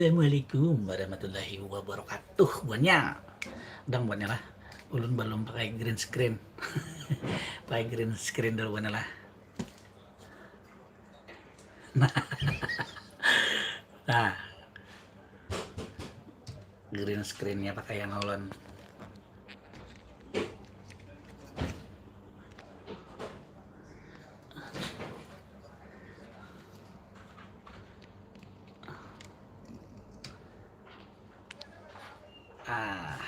Assalamualaikum warahmatullahi wabarakatuh. Buannya, udang buannya lah. Ulun belum pakai green screen. Pakai green screen dulu buannya lah. Nah, green screennya pakai yang ulun. Ah,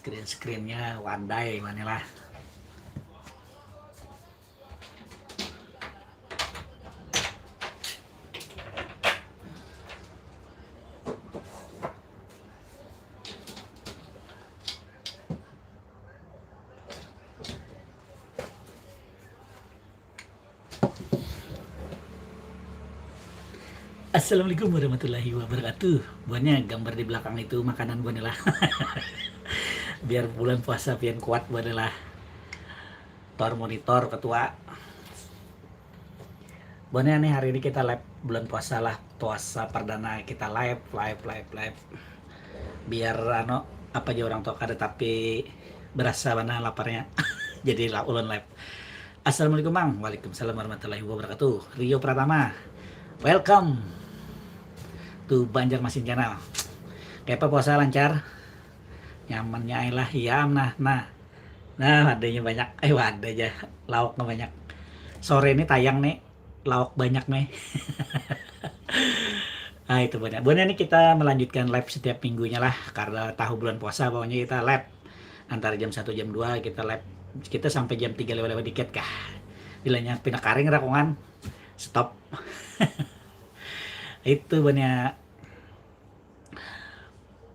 green screennya wadai buannya lah. Assalamualaikum warahmatullahi wabarakatuh. Buannya gambar di belakang itu makanan buannya lah. Biar bulan puasa pian kuat buannya lah. Tor monitor ketua. Buannya nih hari ini kita live bulan puasa lah. Puasa perdana kita live. Biar apa aja orang tua kada tapi berasa mana laparnya. Jadi ulun live. Assalamualaikum Bang. Waalaikumsalam warahmatullahi wabarakatuh. Rio Pratama. Welcome to Banjarmasin Channel. Kayak apa puasa lancar? Nyamannya lah hiam nah wadahnya banyak. Wadah aja lauknya banyak. Sore ini tayang nih lauk banyak nih. Nah itu banyak. Ini kita melanjutkan live setiap minggunya lah karena tahu bulan puasa pokoknya kita live antara jam 1 jam 2 kita live, kita sampai jam 3 lewat dikit kah. Bilanya pindah karing rakungan stop. Itu banyak.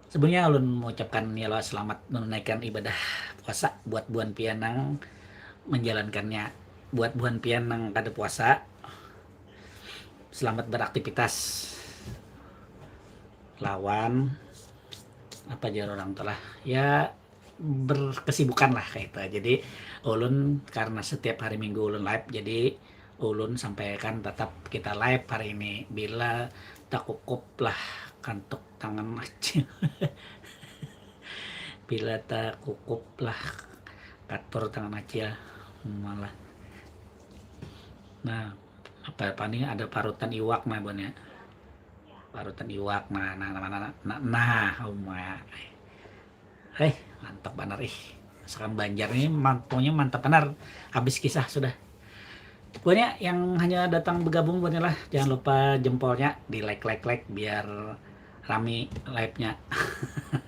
Sebenarnya ulun mengucapkan ya selamat menunaikan ibadah puasa buat buan pianang menjalankannya. Buat buan pianang kada puasa, selamat beraktivitas lawan apa aja orang telah ya berkesibukan lah kayak itu. Jadi ulun karena setiap hari Minggu ulun live, jadi ulun sampaikan tetap kita live hari ini bila tak kukup lah kantuk tangan aja. Bila tak kukup lah katur tangan aja malah. Nah apa nih ada parutan iwak mah bon ya, parutan iwak oh my. Mantap benar sekarang Banjar ini pokoknya mantap benar. Habis kisah sudah. Pokoknya yang hanya datang bergabung lah jangan lupa jempolnya di like biar rame live-nya.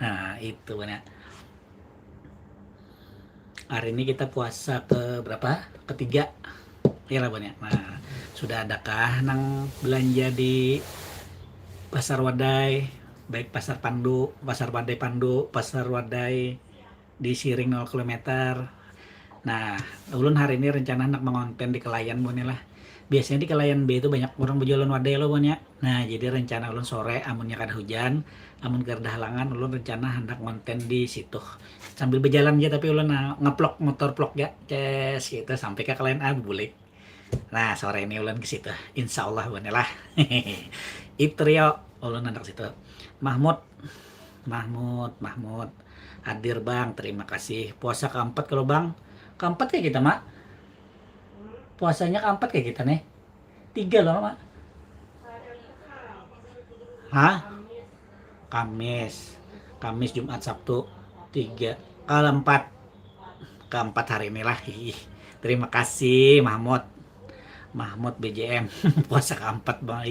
Nah itu banyak. Hari ini kita puasa ke berapa? Ketiga ya lah banyak. Nah sudah adakah nang belanja di Pasar Wadai, baik Pasar Pandu, Pasar Wadai Pandu, Pasar Wadai di Siring 0 km. Nah, ulun hari ini rencana nak mengonten di Kelayan bon lah. Biasanya di Kelayan B itu banyak orang berjualan wadai lo bon ya. Nah, jadi rencana ulun sore amunnya kada hujan, amun kada halangan ulun rencana hendak ngonten di situ. Sambil berjalan aja tapi ulun ngeplok motor plok ya. Ces gitu sampai ke Kelayan bulik. Nah, sore ini ulun ke situ. Insyaallah bon lah. Itu Rio, ulun hendak situ. Mahmud hadir Bang, terima kasih. Puasa keempat kalau Bang. Keempat kayak kita mak. Puasanya keempat kayak kita nih. 3 loh mak. Hah? Kamis, Jumat, Sabtu 3. Keempat hari ini lah. Terima kasih Mahmud BJM. Puasa keempat Bang.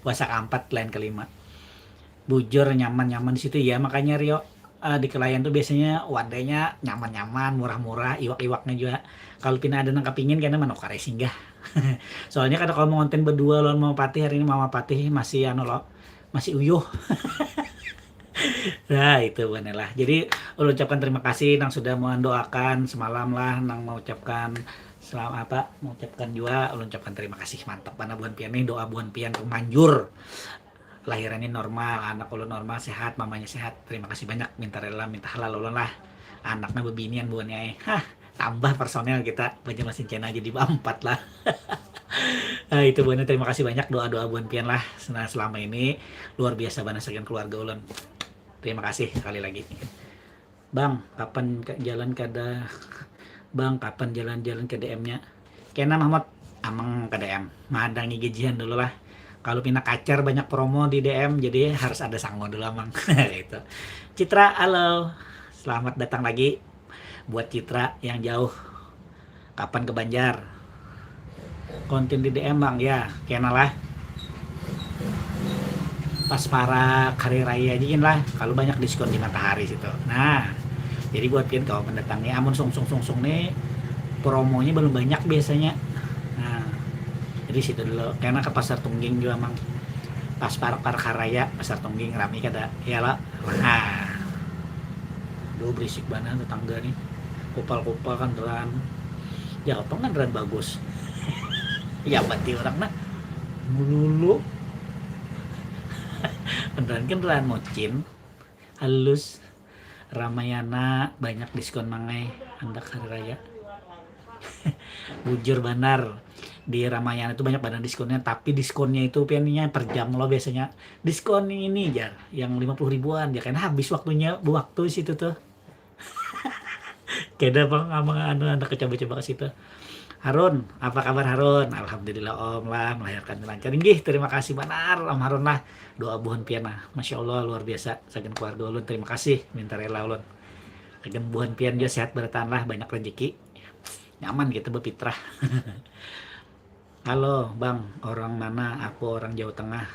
Puasa keempat lain kelima. Bujur nyaman di situ ya, makanya Rio di Kelayan tuh biasanya wadahnya nyaman, murah-murah, iwak-iwaknya juga. Kalau pina ada nang kapingin kayaknya manok kare singgah. Soalnya kalau mau konten berdua lawan Mama Patih hari ini, Mama Patih masih masih uyuh. Nah itu bener lah. Jadi ulun ucapkan terima kasih nang sudah mendoakan semalam lah, nang mengucapkan selamat mengucapkan juga ulun ucapkan terima kasih. Mantap mana buan pian nih, doa buan pian manjur. Lahirannya normal, anak ulun normal, sehat, mamanya sehat. Terima kasih banyak, minta rela, minta halal ulun lah. Anaknya bebinian buannya tambah personel kita Banjarmasin Channel jadi 4 lah. Nah, itu Buana, terima kasih banyak doa-doa Buan Pian lah. Nah, selama ini luar biasa Bana sekian keluarga ulun. Terima kasih sekali lagi. Bang, kapan jalan kada Bang, kapan jalan-jalan ke DM-nya? Kena Mahmud, amang ke DM. Madangi gajian dulu lah. Kalau pindah kacar banyak promo di DM, jadi harus ada sango dulu amang. Gitu. Citra, halo. Selamat datang lagi buat Citra yang jauh. Kapan ke Banjar? Konten di DM bang, ya kena lah. Pas para hari raya aja lah, kalau banyak diskon di Matahari situ. Nah, jadi buat pian kalau mendatangi amun sung nih promonya belum banyak biasanya. Nah, jadi situ dulu karena ke Pasar Tungging juga mang pas para raya Pasar Tungging rame kada ya lah. Nah, berisik banget tetangga nih, kupal kan deran ya apa kan deran bagus. Ya berarti orang nah melulu beneran kan deran mocin halus Ramayana banyak diskon mangai hendak hari raya. Bujur benar di Ramayana itu banyak banget diskonnya, tapi diskonnya itu piannya per jam loh biasanya. Diskon ini ya yang 50 ribuan ya kan habis waktunya waktu situ tuh. Keda bang sama anak coba-coba ke situ. Harun, apa kabar Harun? Alhamdulillah Om lah melahirkan lancar. Inggih, terima kasih benar Om Harun lah. Doa buhan pian lah. Masya Allah luar biasa. Saking keluarga ulun terima kasih. Minta rela ulun. Saking buhan pian dia sehat bertahan lah, banyak rezeki. Nyaman kita berfitrah. Halo Bang, orang mana? Aku orang Jawa Tengah.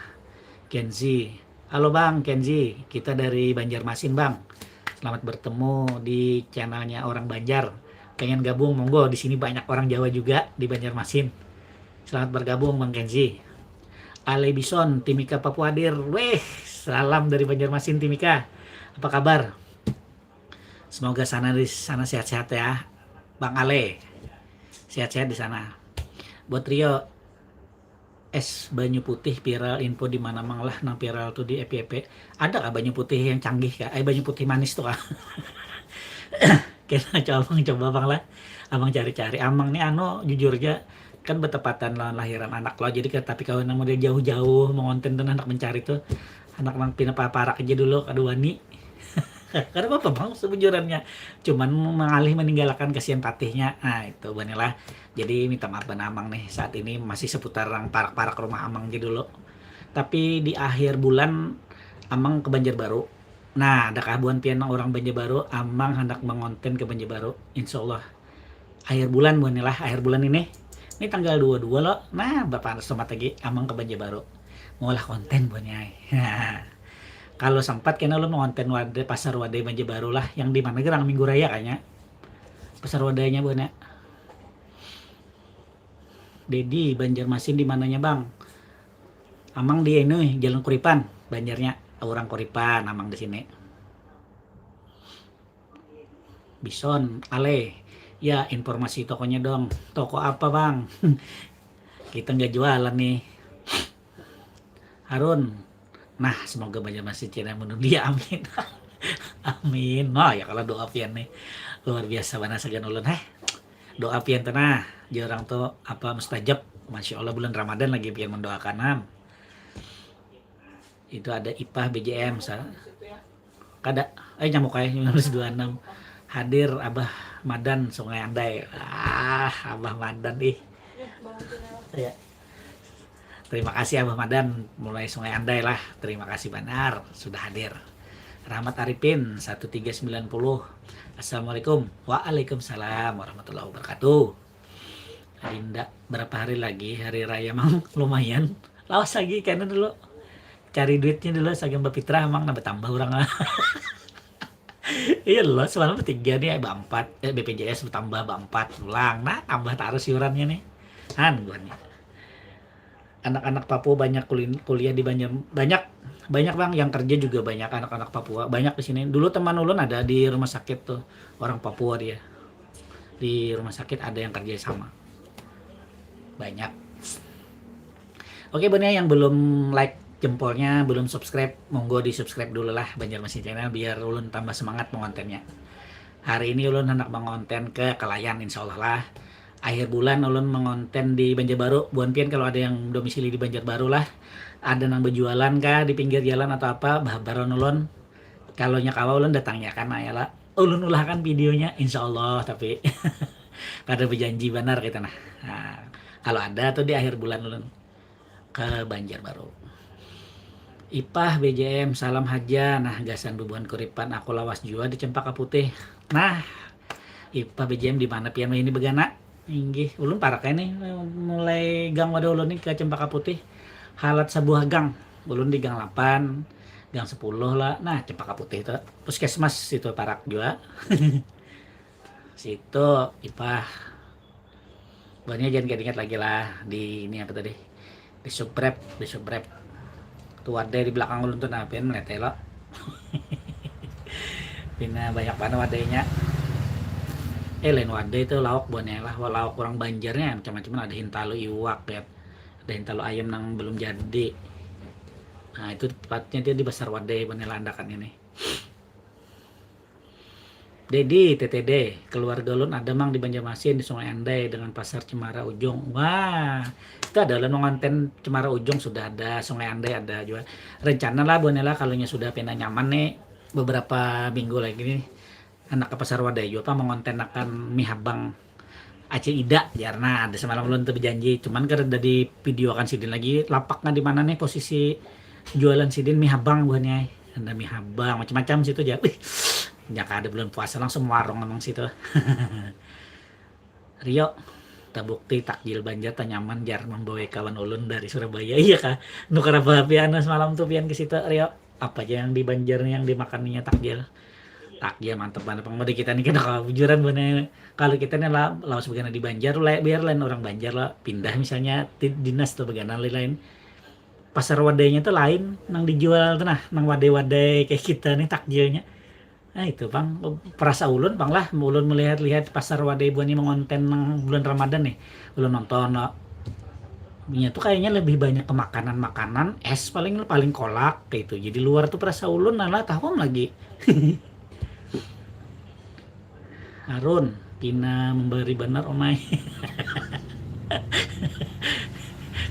Kenzi. Halo Bang, Kenzi. Kita dari Banjarmasin Bang. Selamat bertemu di channelnya orang Banjar. Pengen gabung monggo, di sini banyak orang Jawa juga di Banjarmasin. Selamat bergabung Bang Kenzi. Ale Bison, Timika Papua hadir. Weh, salam dari Banjarmasin Timika. Apa kabar? Semoga di sana sehat-sehat ya, Bang Ale. Sehat-sehat di sana. Buat Rio, es banyu putih viral info di mana mang lah nang viral tuh di FYP. Ada kah banyu putih yang canggih kah? Banyu putih manis tuh kah? Kena coba bang lah, abang cari-cari. Amang nih jujur aja kan bertepatan lawan lahiran anak lo, jadi tapi kalau namun dia jauh-jauh mengonten dan anak mencari tuh anak nang pindah parak aja dulu kedua nih. Karena apa bang sebujurannya cuman mengalih meninggalkan kasihan patihnya. Nah itu banilah, jadi minta maaf bang amang nih saat ini masih seputar parak-parak rumah amang aja dulu, tapi di akhir bulan amang ke Banjarbaru. Nah, ada kabuan pian orang Banjarbaru, amang hendak mengonten ke Banjarbaru. Insya Allah akhir bulan lah, akhir bulan ini. Ini tanggal 22 loh. Nah, Bapak selamat lagi amang ke Banjarbaru. Ngolah konten buannya. Kalau sempat kena lo mengonten wadah pasar wadah Banjarbaru lah, yang di mana gerang Minggu Raya kayaknya. Pasar wadahnya buannya. Dedi Banjarmasin di mananya Bang? Amang di ini Jalan Kuripan, Banjarnya. Orang Kuripan amang di sini. Bison, Ale. Ya, informasi tokonya dong. Toko apa, Bang? Kita nggak jualan nih. Harun. Nah, semoga Banjarmasin Channel menulia. Amin. Amin. Oh, ya kalau doa pian nih. Luar biasa bana sagan ulun. Doa pian tenah. Jarang tuh apa mustajab. Masya Allah bulan Ramadan lagi pian mendoakan. Itu ada IPA BJM kada nyamuk kayak 1926 hadir Abah Madan Sungai Andai. Abah Madan ya. Terima kasih Abah Madan mulai Sungai Andai lah, terima kasih benar sudah hadir. Rahmat Arifin 1390. Assalamualaikum. Waalaikumsalam warahmatullahi wabarakatuh. Linda, berapa hari lagi hari raya mang? Lumayan lawas lagi karena dulu cari duitnya dulu sagam berfitrah emang nambah tambah orang. Iya loh semalam bertiga nih BPJS bertambah 4 ulang. Nah tambah taruh iurannya nih gua nih. Anak-anak Papua banyak kuliah di Banjar, banyak bang yang kerja juga banyak anak-anak Papua banyak di sini. Dulu teman ulun ada di rumah sakit tuh orang Papua, dia di rumah sakit ada yang kerja sama banyak. Oke bener yang belum like jempolnya, belum subscribe, monggo di subscribe dulu lah Banjarmasin Channel biar ulun tambah semangat mengontennya. Hari ini ulun hendak mengonten ke Kalayan insya Allah lah. Akhir bulan ulun mengonten di Banjarbaru. Buan pian kalau ada yang domisili di Banjarbaru lah. Ada nang berjualan kah di pinggir jalan atau apa, bahabaron ulun. Kalau nyakawa ulun datangnya kan ya lah. Ulun ulahkan videonya insya Allah tapi kada berjanji benar kita nah. Nah, kalau ada tuh di akhir bulan ulun ke Banjarbaru. Ipah BJM salam haja nah gasan bubuhan kuripan aku lawas jua di Cempaka Putih. Nah, Ipah BJM di mana pian ini begana? Inggih, ulun parak ini mulai gang wadah ulun nih ke Cempaka Putih. Halat sebuah gang. Ulun di gang 8, gang 10 lah. Nah, Cempaka Putih itu puskesmas itu parak juga. Situ Ipah. Banyak jangan ingat lagi lah di ini apa tadi? Di Subrep. Tuh ada di belakang ulun tuh napian meletelo. Pina banyak banget wadainya. Lain wadah itu lauk buahnya lah, lauk orang Banjarnya macam-macam ada hintalo iwak ya. Ada hintalo ayam yang belum jadi. Nah, itu tepatnya dia di Pasar Wadai buahnya landakan ini. Dedi TTD keluarga ulun ada mang di Banjarmasin di Sungai Andai dengan Pasar Cemara Ujung. Wah, itu adalah ngonten Cemara Ujung sudah ada, Sungai Andai ada juga. Rencana lah buahnya lah kalau sudah pindah nyaman nih beberapa minggu lagi nih anak ke Pasar Wadai juga mengonten akan mie habang Aceh Ida karena ada semalam belum berjanji cuman karena dari video akan sidin lagi lapaknya di mana nih posisi jualan sidin mie habang buahnya ada mie habang macam-macam situ aja. Wih, jaka ada bulan puasa langsung warung emang situ. Rio terbukti takjil Banjar tanyaman jar membawa kawan ulun dari Surabaya iya kah nukar apa pian semalam tuh pian ke situ Rio apa aja yang di Banjar yang dimakannya takjil mantep banget pengmodi kita nih kena kejujuran bener kalau kita nih lah lawas begana di Banjar biar lain orang Banjar lah pindah misalnya dinas tuh begana lain pasar wadainya tuh lain nang dijual tuh nah nang wadai-wadai kayak kita nih takjilnya. Nah itu bang, perasa ulun bang lah, ulun melihat-lihat pasar wadai buani mengonten nang bulan Ramadan nih, ulun nonton tuh kayaknya lebih banyak ke makanan-makanan, es paling paling kolak kayak itu. Jadi luar tuh perasa ulun lah tahu lagi. Harun, Pina memberi benar omai.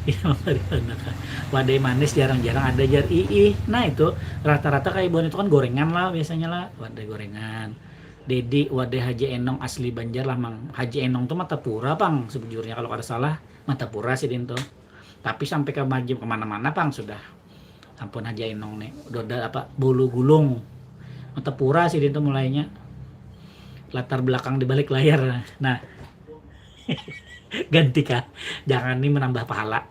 Pina memberi benar. Wadai manis jarang-jarang ada jar nah itu rata-rata kayak ibuan itu kan gorengan lah biasanya lah wadai gorengan. Dedi wadai Haji Enong asli Banjar lah mang. Haji Enong tuh Matapura bang sejujurnya kalau ada salah Matapura sih din tuh tapi sampai ke maju kemana-mana bang sudah ampun Haji Enong nih udah apa bulu gulung Matapura sih din tuh mulainya latar belakang di balik layar nah ganti kah jangan nih menambah pahala.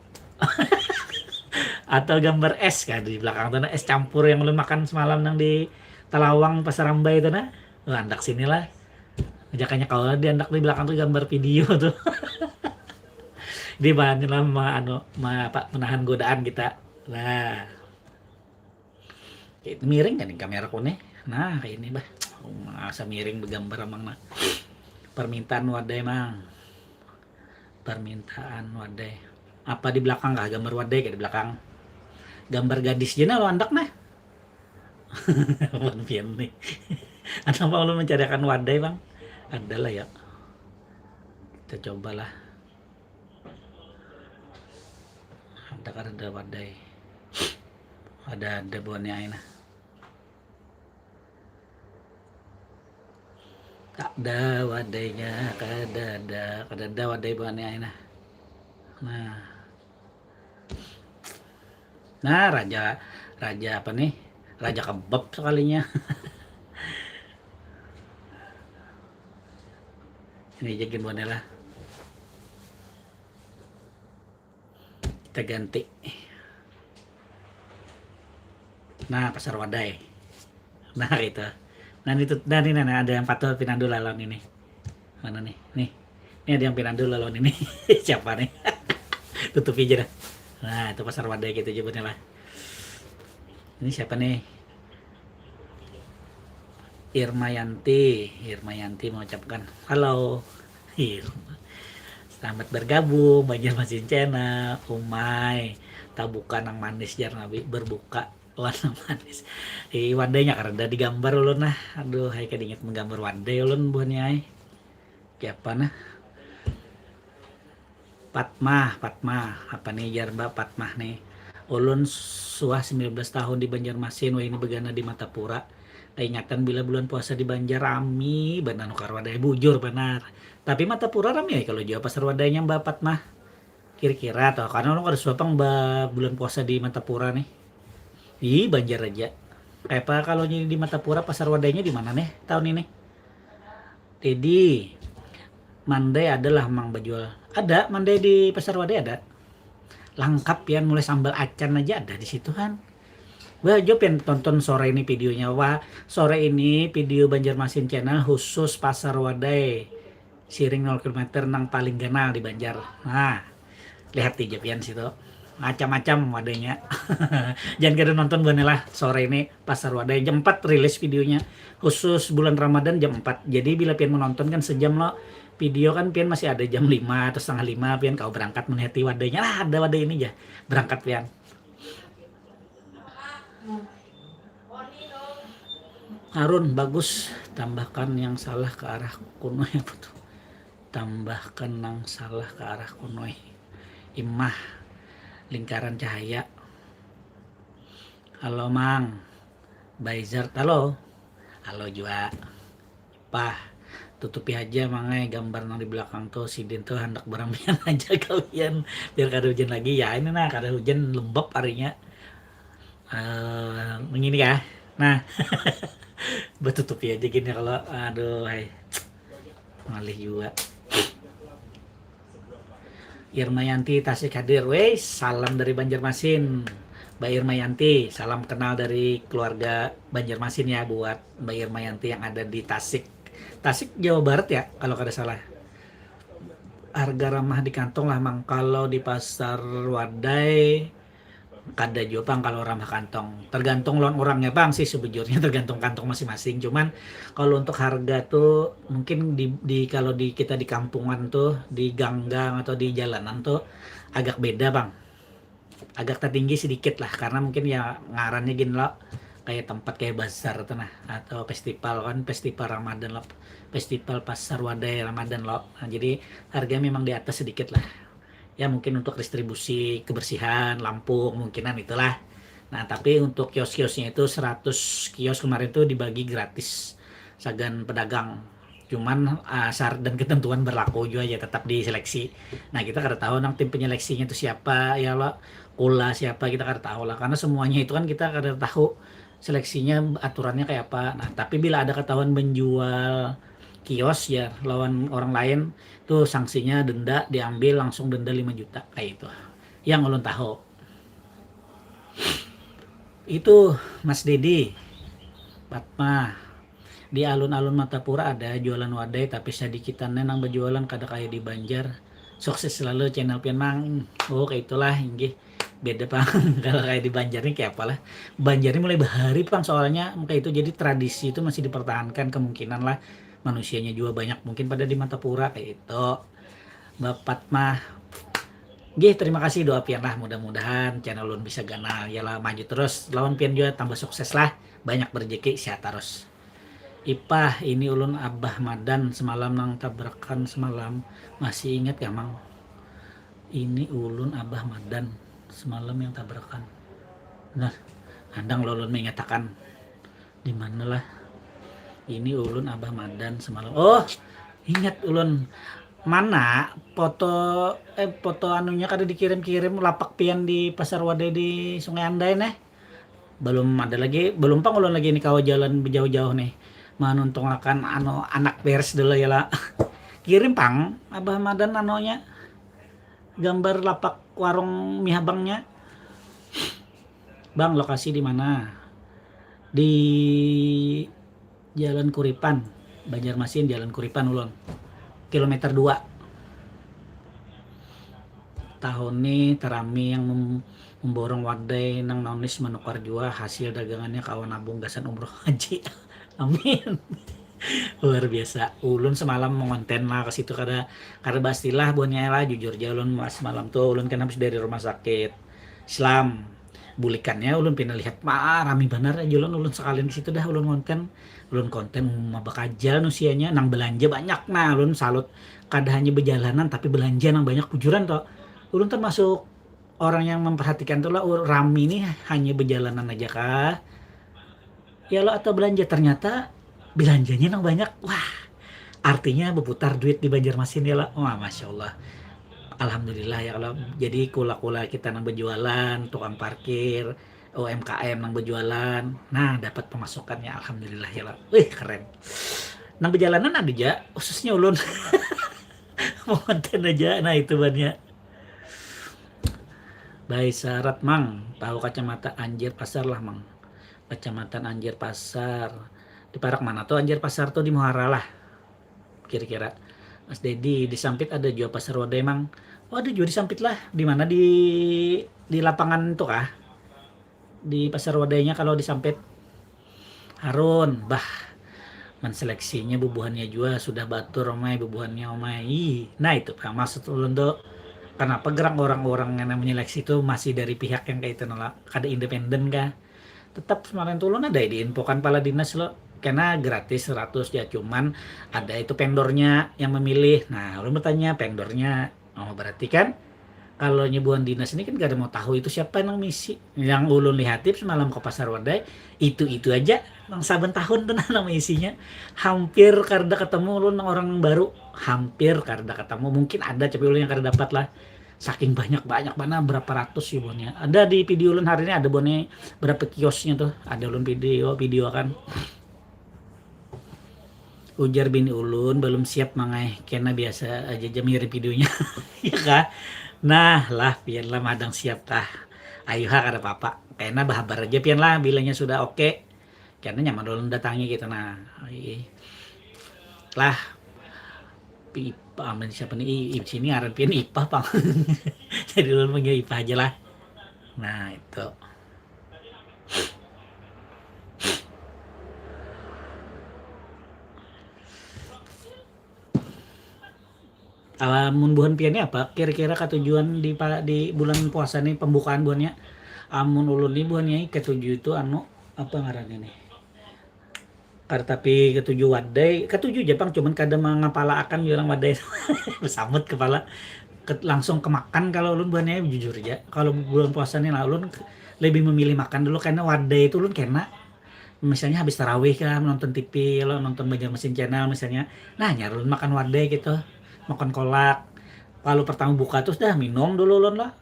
Atau gambar es kan di belakang tuh es campur yang lu makan semalam nang di Talawang Pasar Rambai itu nah andak sini lah ajakannya kalau dia andak di belakang tuh gambar video tuh. Di bahan lah menahan godaan kita nah itu miring kan nih kamera kone nah kayak ini bah masa miring bergambar emang nah permintaan wadai mang permintaan wadai apa di belakang kah gambar wadai kayak di belakang gambar gadis jena lo andak nah. Bang pian nih. Atau mau lo mencarikan wadai bang? Ada lah ya. Kita cobalah. Ada wadai. Ada buahnya ini. Tak ada wadainya, kada wadai buahnya ini. Nah, raja apa nih? Raja kebab sekalinya. Ini jadi bonela. Kita ganti. Nah, pasar wadai. Nah, itu. Nah ini ada yang patut pinandu lalon ini. Mana nih? Nih. Ini ada yang pinandu lalon ini. Siapa nih? Tutup aja dah. Nah, itu pasar wadai gitu jebutnya lah. Ini siapa nih? Irmayanti mengucapkan halo. Selamat bergabung Banjarmasin Channel. Umay tabukan yang manis jar nabi berbuka warna manis wadahnya karena digambar ulun nah aduh hay kadinget menggambar wadah ulun buahnya ay siapa nah Patmah apa nih jarba Patmah nih ulun suah 19 tahun di Banjarmasin wah ini begana di Matapura ingatan bila bulan puasa di Banjar rami benar nukar wadah bujur benar tapi Matapura rami ya kalau jauh pasar wadahnya Mbak Patmah kira-kira atau karena orang ada suapang bulan puasa di Matapura nih di Banjar aja kayak apa kalau di Matapura pasar wadahnya di mana nih tahun ini jadi Mandai adalah mang bajual ada Mandai di pasar wadai ada lengkap ya mulai sambal acan aja ada di situ kan wah jo pengen tonton sore ini videonya wah sore ini video Banjarmasin channel khusus pasar wadai siring 0 km nang paling ganal di Banjar nah lihat di Japian situ macam-macam wadahnya jangan kada nonton lah sore ini pasar wadai jam 4 rilis videonya khusus bulan Ramadan jam 4 jadi bila pian menonton kan sejam lo video kan pian masih ada jam 5 atau setengah 5 pian kau berangkat menghati wadahnya lah ada wadah ini ya berangkat pian Harun bagus tambahkan yang salah ke arah kuno ya betul tambahkan yang salah ke arah kuno imah lingkaran cahaya halo Mang Baizard halo juga pah tutupi aja mangai gambar nang di belakang tuh si Din tuh hendak beramian aja kalian biar kada hujan lagi ya ini nah kada hujan lembab harinya begini ya nah betutupi aja gini kalau aduh hai ngalih juga Irmayanti Tasik hadir wes salam dari Banjarmasin Mbak Irmayanti salam kenal dari keluarga Banjarmasin ya buat Mbak Irmayanti yang ada di Tasik Jawa Barat ya kalau kada salah harga ramah di kantong lah mang kalau di pasar wadai kada juga bang kalau ramah kantong tergantung lawan orangnya bang sih sebujurnya tergantung kantong masing-masing cuman kalau untuk harga tuh mungkin di kalau di kita di kampungan tuh di ganggang atau di jalanan tuh agak beda bang agak tertinggi sedikit lah karena mungkin ya ngarannya gini loh kayak tempat kayak bazar tuh nah atau festival kan festival Ramadan loh festival pasar wadai Ramadan loh nah, jadi harga memang di atas sedikit lah ya mungkin untuk distribusi kebersihan lampu kemungkinan itulah nah tapi untuk kios-kiosnya itu 100 kios kemarin tuh dibagi gratis sagan pedagang cuman syarat dan ketentuan berlaku juga ya tetap diseleksi nah kita kada tahu nang tim penyeleksinya itu siapa ya lo kula siapa kita kada tahu lah karena semuanya itu kan kita kada tahu seleksinya aturannya kayak apa nah tapi bila ada ketahuan menjual kios ya lawan orang lain tuh sanksinya denda diambil langsung denda 5 juta kayak itu yang ulun tahu itu Mas Dedi Patma di alun-alun Matapura ada jualan wadai tapi sedikitan nang berjualan kada kayak di Banjar sukses selalu channel pian mang oh kayak itulah inggih beda pang kalau kayak di Banjar ini kayak apalah Banjar ini mulai bahari pang soalnya kayak itu jadi tradisi itu masih dipertahankan kemungkinan lah manusianya juga banyak mungkin pada di Matapura kayak itu Mbak Patmah Gih, terima kasih doa pian lah mudah-mudahan channel ulun bisa ganal ya lah maju terus lawan pian juga tambah sukses lah banyak berjeki sehat terus Ipah ini ulun Abah Madan semalam nang tabrakan semalam masih ingat gak mang ini ulun Abah Madan semalam yang tabrakan nah andang ulun mengatakan di mana lah ini ulun Abah Madan semalam oh ingat ulun mana foto anunya kada dikirim-kirim lapak pian di pasar wadai di Sungai Andai nih belum ada lagi belum pang ulun lagi ini kawa jalan jauh-jauh nih manuntung akan anak pers dulu ya lah kirim pang Abah Madan anonya gambar lapak warung mie abangnya bang lokasi di mana di Jalan Kuripan Banjarmasin Jalan Kuripan ulun kilometer 2 tahun ini terami yang memborong wadai nang nonis menukar jua hasil dagangannya kawan nabung gasan umroh haji amin luar biasa ulun semalam mengonten lah ke situ kada pastilah buatnya lah jujur aja ulun semalam tuh ulun kan habis dari rumah sakit Islam bulikannya ulun pernah lihat rame bener aja ulun sekalian di situ dah ulun konten mah bakajal nusianya nang belanja banyak nah ulun salut kada hanya berjalanan tapi belanja nang banyak pujuran toh ulun termasuk orang yang memperhatikan tuh lah rame ini hanya berjalanan aja kah ya lo atau belanja ternyata belanjanya nang banyak wah artinya berputar duit di Banjarmasin ya lah wah masya Allah. Alhamdulillah ya kalau jadi kula-kula kita nang berjualan, tukang parkir, UMKM nang berjualan, nah dapat pemasukannya alhamdulillah ya lah. Wih keren. Nang perjalanan ada aja, khususnya ulun mau konten aja, nah itu banyak. Baik syarat mang, tahu kacamata Anjir Pasar lah mang. Kecamatan Anjir Pasar. Di Parak mana tuh Anjir Pasar tuh di Muara lah. Kira-kira. Mas Dedi di Sampit ada jual pasar wadah emang. Oh ada juga di Sampit lah. Di mana di lapangan itu kah? Di pasar wadahnya kalau di Sampit. Harun, bah menseleksinya bubuhannya juga sudah batur omai bubuhannya omai. Nah itu Kang maksud ulun tuh kenapa gerak orang-orang yang menyeleksi itu masih dari pihak yang kayak itu nolak kada independen kah? Tetap kemarin tuh ulun ada diinfokan pala dinas lo karena gratis 100 ya cuman ada itu vendornya yang memilih. Nah ulun bertanya vendornya oh berarti kan kalau nyebuan dinas ini kan gak ada mau tahu itu siapa yang misi yang ulun lihatip semalam ke pasar wadai itu aja nang saben tahun tuh nang isinya hampir karda ketemu ulun orang baru hampir karda ketemu mungkin ada tapi ulun yang karda dapat lah saking banyak mana berapa ratus sih bonnya ada di video ulun hari ini ada bonnya berapa kiosnya tuh ada ulun video kan ujar bini ulun belum siap mangai karena biasa aja jam mirip videonya ya kah. Nah lah pian lah madang siap tah. Ayo ha kada apa-apa. Kayaknya bahabar aja pian lah bilangnya sudah oke. Karena nyaman dulu datangi gitu nah. Lah Ipa aman siapa nih sini ngaran pian Ipa pang. Jadi dulu manggil Ipa aja lah. Nah itu. Amun buhan piannya apa? Kira-kira ketujuan di bulan puasa nih pembukaan buannya. Amun ulun nih buannya ketujuh itu anu apa ngarannya nih? Tapi ketujuh wadai, ketujuh Jepang cuman kadang mengapala akan bilang wadai besamut kepala langsung kemakan kalau ulun buannya jujur aja. Kalau bulan puasa nih lah ulun lebih memilih makan dulu karena wadai itu ulun kena misalnya habis tarawih kan nonton TV lo nonton Banjarmasin Channel misalnya nah nyarun makan wadai gitu makan kolak kalau pertama buka terus dah minum dulu lon lah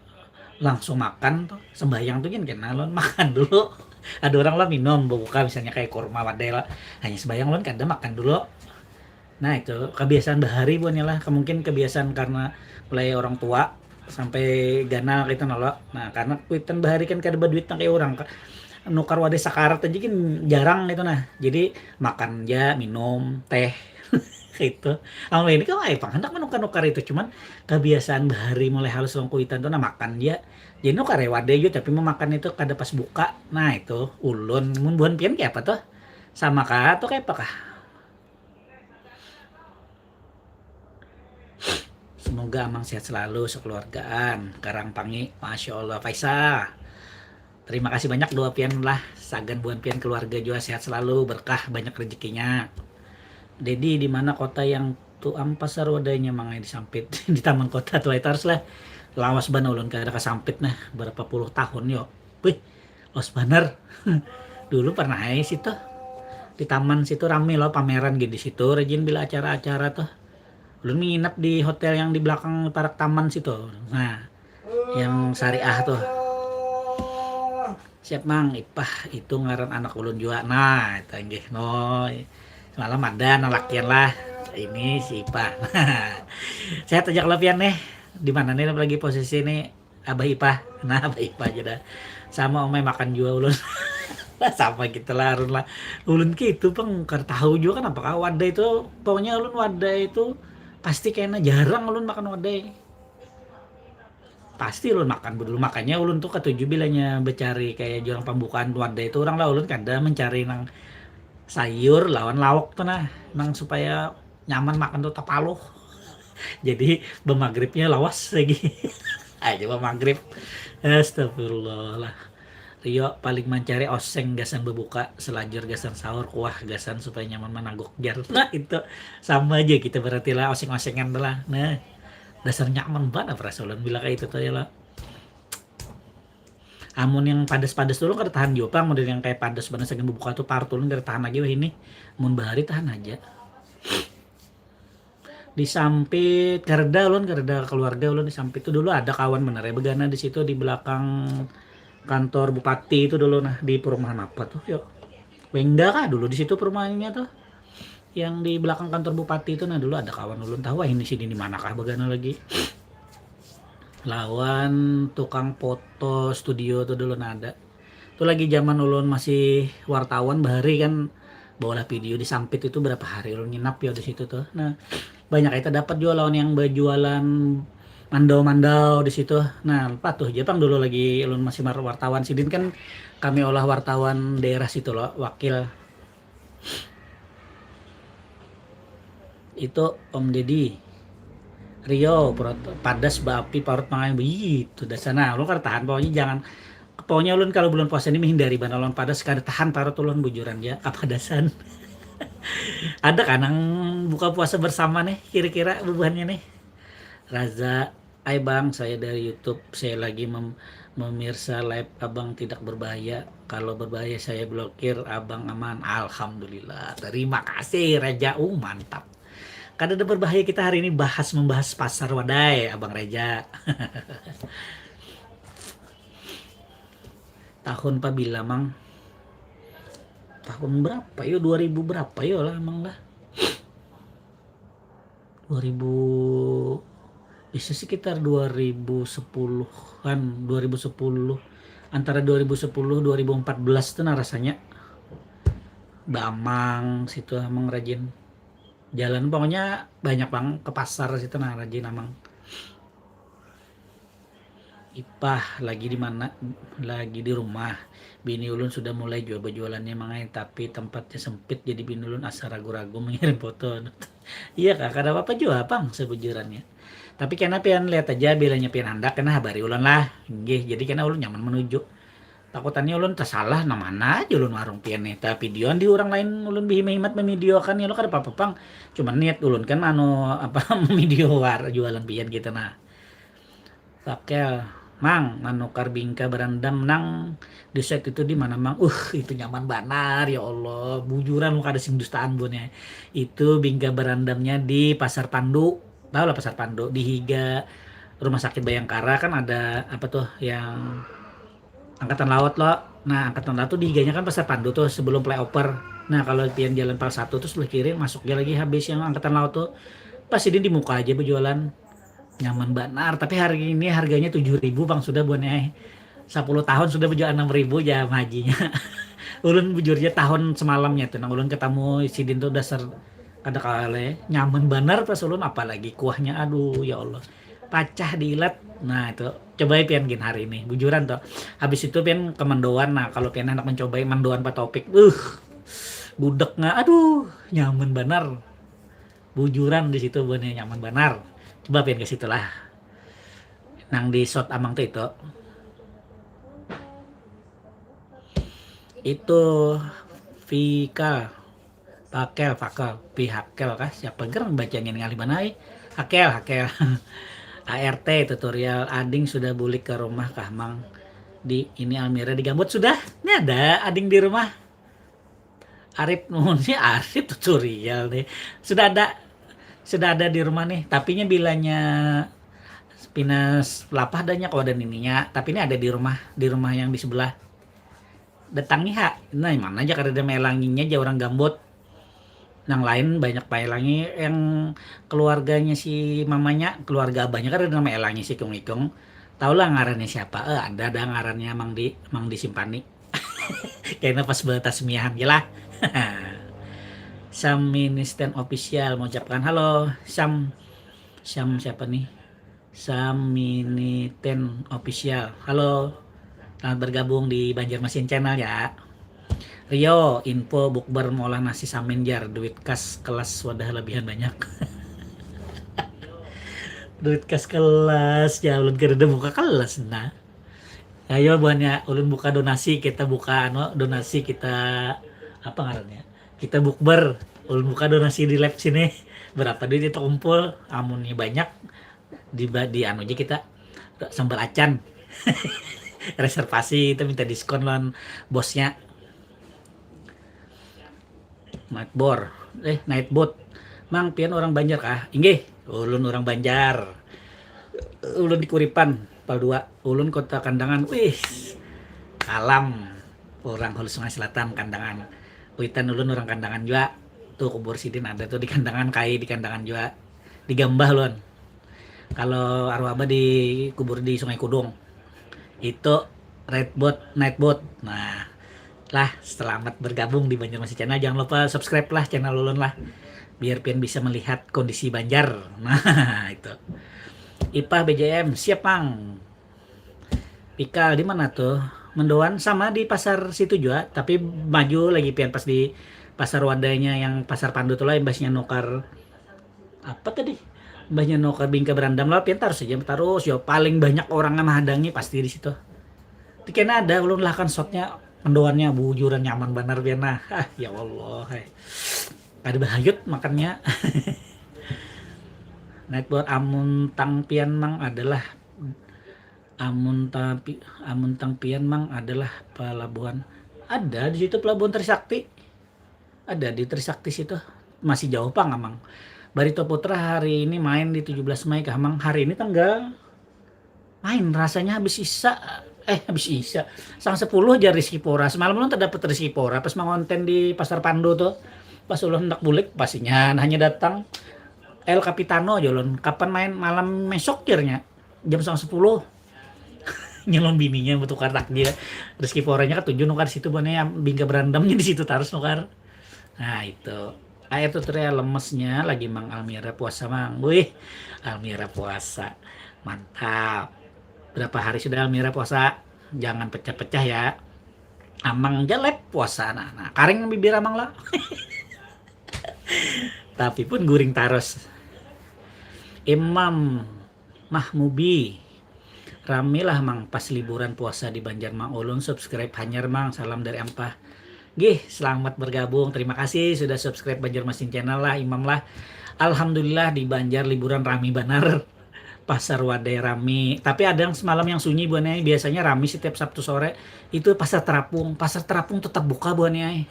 langsung makan tuh sembahyang tuh kan kena lon makan dulu ada orang lah minum buka misalnya kayak kurma wadai lah hanya sembahyang lon kadang makan dulu nah itu kebiasaan bahari buannya lah mungkin kebiasaan karena mulai orang tua sampai ganal gitu nolok nah karena kuitan bahari kan kada berduit kayak orang nukar wadah sakarat aja kan jarang gitu nah jadi makan aja minum teh gitu. Kalau ini kan pang hendak menukar-nukar itu cuman kebiasaan bahari mulai halus orang kuitan tuh nah makan ya. Jadi nukar wadah juga tapi memakan itu kada pas buka. Nah itu ulun mun buhan pian kayak apa tuh? Sama kah atau kayak apa kah? Semoga amang sehat selalu sekeluargaan. Karangpangi, Masya Allah Faisal. Terima kasih banyak doa pian lah. Sagan buan pian keluarga juga sehat selalu berkah banyak rezekinya. Dedi di mana kota yang tuh pasar wadahnya mangai di Sampit di taman kota tuh itu harus lah lawas bana ulun kada ka Sampit nah berapa puluh tahun yo. Wih, los baner. Dulu pernah situ di taman situ rame loh pameran gitu di situ rajin bila acara-acara tuh. Ulun nginep di hotel yang di belakang parak taman situ. Nah, yang syariah tuh. Siap mang Ipah itu ngaran anak ulun juga. Nah, itu nggih no. Malam ada nalakian lah ini si Ipa. Saya tajak lepian nih di mana nih lagi posisi nih Abah Ipa. Nah Abah Ipa aja dah sama omai makan juga ulun. Lah sama gitu lah Arun lah ulun gitu peng tahu juga kan apakah wadah itu pokoknya ulun wadah itu pasti kayaknya jarang ulun makan wadah pasti ulun makan dulu makanya ulun tuh ketujuh bilangnya becari kayak jualan pembukaan wadah itu orang lah ulun kada mencari nang sayur lawan lauk tuh nah emang supaya nyaman makan tuh tapaluh jadi bemagribnya lawas lagi aja bemagrib astagfirullah lah Rio paling mencari oseng gasan berbuka, selajur gasan sahur, kuah gasan supaya nyaman menangguk jar. Nah itu sama aja kita berarti lah oseng-osengan lah. Nah dasar nyaman banget perasaan bila kayak itu tuh ya lah. Amun yang padas-padas dulu kada tahan juga pang, model yang kayak padas banget saking berbuka tuh partulun kada tahan lagi wah ini. Mun bahari tahan aja. Disampit Garda ulun, Garda keluarga ulun disampit itu dulu ada kawan bener ya begana di situ di belakang kantor bupati itu dulu. Nah di perumahan apa tuh yuk Wengda kah dulu di situ perumahannya tuh yang di belakang kantor bupati itu. Nah dulu ada kawan ulun tahu wah ini sini di mana kah begana lagi lawan tukang foto studio tuh dulu. Nah ada itu lagi zaman ulun masih wartawan bahari kan bawalah video disampit itu berapa hari ulun nginap ya di situ tuh. Nah banyak kita dapat jualan yang berjualan mandau-mandau di situ. Nah, lupa tuh Jepang dulu lagi ulun masih wartawan sidin kan kami olah wartawan daerah situ loh, wakil. Itu Om Deddy. Rio, padas bapi parut mangan begitu dah sana. Ulun kan tahan pokoknya ulun kalau bulan puasa ini menghindari ban ulun padas kada tahan parut ulun bujuran ya kapadasan. Ada kan yang buka puasa bersama nih kira-kira bebannya nih. Raza, hai bang, saya dari YouTube. Saya lagi memirsa live abang tidak berbahaya. Kalau berbahaya saya blokir, abang aman. Alhamdulillah. Terima kasih Reja. Mantap. Kada ada berbahaya kita hari ini membahas pasar wadai, abang Reja. Tahun pabila mang? Tahun berapa yo? 2000 berapa yo lah mang lah? 2000 bisa sekitar 2010-an, 2010 antara 2010 2014 tuh nah rasanya Bamang situ emang rajin jalan pokoknya banyak bang ke pasar situ nah rajin emang. Ipah lagi di mana? Lagi di rumah. Bini ulun sudah mulai jualannya mangai tapi tempatnya sempit jadi bini ulun asa ragu-ragu mengirim foto. Iya kak, kada apa-apa juga bang sebujurannya. Tapi kena pian lihat aja bilanya pian handak kena habari ulun lah. Nggih, jadi kena ulun nyaman menuju. Takutannya ulun tersalah nah mana aja ulun warung pian nih. Tapi videoan di orang lain ulun bihimat memvideokan ya lo kada apa-apa pang. Cuman niat ulun kan apa video jualan pian gitu nah. Pakel Mang, manukar bingka berandam nang di set itu di mana Mang? Itu nyaman banar ya Allah. Bujuran lu kada sing dustaan bonnya. Itu bingka berandamnya di Pasar Pandu. Tahu lah Pasar Pandu di Higa Rumah Sakit Bayangkara kan ada apa tuh yang angkatan laut loh. Nah, angkatan laut tuh di Higanya kan Pasar Pandu tuh sebelum flyover. Nah, kalau pian jalan Pal 1 tuh sebelah kiri masuknya lagi habis yang angkatan laut tuh. Pas ini di muka aja berjualan. Nyaman banar tapi hari ini harganya 7.000 bang sudah buatnya 10 tahun sudah berjual 6.000 ya majinya. Ulun bujurnya tahun semalamnya tuh nang ulun ketemu sidin tuh dasar kada kale nyaman banar pas ulun apalagi kuahnya aduh ya Allah pacah diilat. Nah itu cobain pian gin hari ini bujuran tuh habis itu pian ke Mandoan. Nah kalau pian anak mencobai Mandoan Pak Topik budek nggak aduh nyaman banar bujuran di situ bener nyaman banar. Coba pian ke situ lah. Nang di shot amang tuh itu Vika Pakel Pihakel kah siapa gerang bacanya ngali manai Hakel ART tutorial ading sudah bulik ke rumah kah mang di ini Almira di Gambut sudah ini ada ading di rumah Arif nuhunnya Arif tutorial nih sudah ada di rumah nih, tapinya bilanya Pinas Lapah adanya kalau ada nininya, tapi ini ada di rumah yang di sebelah. Datangi nah mana aja kada ada melanginya aja orang Gambut. Yang lain banyak maelangi yang keluarganya si mamanya, keluarga abahnya kan ada nama elangi si Kung-ikung. Tahu lah ngarannya siapa? Ada ngarannya Mang Simpani. Kayaknya pas batas miahan lah. Sam Ministan Official mengucapkan halo Sam siapa nih? Sam Miniten Official. Halo. Selamat bergabung di Banjarmasin Channel ya. Rio, info bukber molah nasi samenjar, duit kas kelas wadah lebihan banyak. Duit kas kelas, ya ulun kada buka kelas nah. Ayo buannya ulun buka donasi, kita buka donasi, kita apa ngarannya? Kita bukber, ulun buka donasi di lab sini. Berapa duit itu kumpul, amunnya banyak di anu aja kita sambal acan. Reservasi kita minta diskon lawan bosnya. Night boat. Mang pian orang Banjar kah? Inggih, ulun orang Banjar. Ulun di Kuripan, Pal 2. Ulun kota Kandangan. Wih, alam. Orang Hulu Sungai Selatan Kandangan. Witan ulun orang Kandangan juga. Tuh kubur sidin ada tuh di Kandangan, kai di Kandangan juga. Di Gambah ulun. Kalau arwah abah di kubur di Sungai Kudung. Itu night boat. Nah, lah selamat bergabung di Banjarmasin Channel. Jangan lupa subscribe lah channel ulun lah, biar pian bisa melihat kondisi Banjar. Nah itu Ipah BJM siap Mang. Pikal di mana tuh? Mendoan sama di pasar situ juga, tapi maju lagi pian pas di pasar wadahnya yang pasar Pandu tuh lah, imbasnya nukar apa tadi? Imbasnya nukar Bingka Berandam lah, pian terus yo paling banyak orang menghadangi pasti di situ. Tikena ada ulun lah kan shotnya mendoannya bujuran nyaman benar pian nah. Ya Allah. Ada bahayut makannya. Nightboard amun tangpian mang adalah amun tangpian mang adalah pelabuhan. Ada di situ pelabuhan Trisakti. Ada di Trisakti situ. Masih jauh Pak Mang. Barito Putra hari ini main di 17 Mei kah Mang? Hari ini tanggal main rasanya habis isa. Sang 10 aja Rizky Pora. Semalam lu terdapat Rizky Pora pas mangonten di Pasar Pandu tuh. Pas ulun hendak bulik pastinya hanya datang El Capitano aja ulun. Kapan main malam besok kiranya jam 10 nyelon bininya bertukar takdir. Rizky Poranya ketujuh nukar situ bane Bingka Berandamnya di situ terus nukar. Nah itu air tutorial lemesnya lagi Mang Almira puasa Mang. Wih, Almira puasa. Mantap. Berapa hari sudah Almira puasa? Jangan pecah-pecah ya. Amang jelek puasa. Nah, karing bibir amang lah. Tapi pun guring taros. Imam Mahmubi. Rame lah Mang pas liburan puasa di Banjar Mang. Ulun subscribe hanyar Mang. Salam dari Ampah. Gih, selamat bergabung. Terima kasih sudah subscribe Banjarmasin Channel lah, Imam lah. Alhamdulillah di Banjar liburan rame benar. Pasar Wadai rame. Tapi ada yang semalam yang sunyi buannya. Biasanya rame setiap Sabtu sore. Itu Pasar Terapung. Pasar Terapung tetap buka buannya.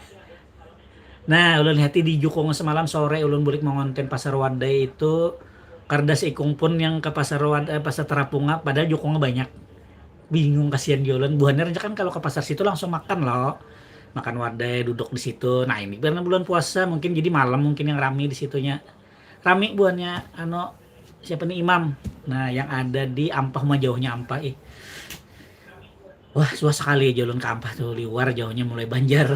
Nah, ulun hati di Jukong semalam sore ulun bulik mengonten Pasar Wadai itu. Kardas ikung pun yang ke Pasar Wadai, Pasar Terapung padahal Jukongnya banyak. Bingung kasihan ulun. Buannya kan kalau ke pasar situ langsung makan loh. Makan wadai, duduk di situ. Nah ini karena bulan puasa mungkin jadi malam mungkin yang rame di situnya. Rame buannya siapa nih Imam. Nah yang ada di Ampah mah jauhnya Ampah Wah susah sekali aja ulun ke Ampah tuh, liwar jauhnya mulai Banjar.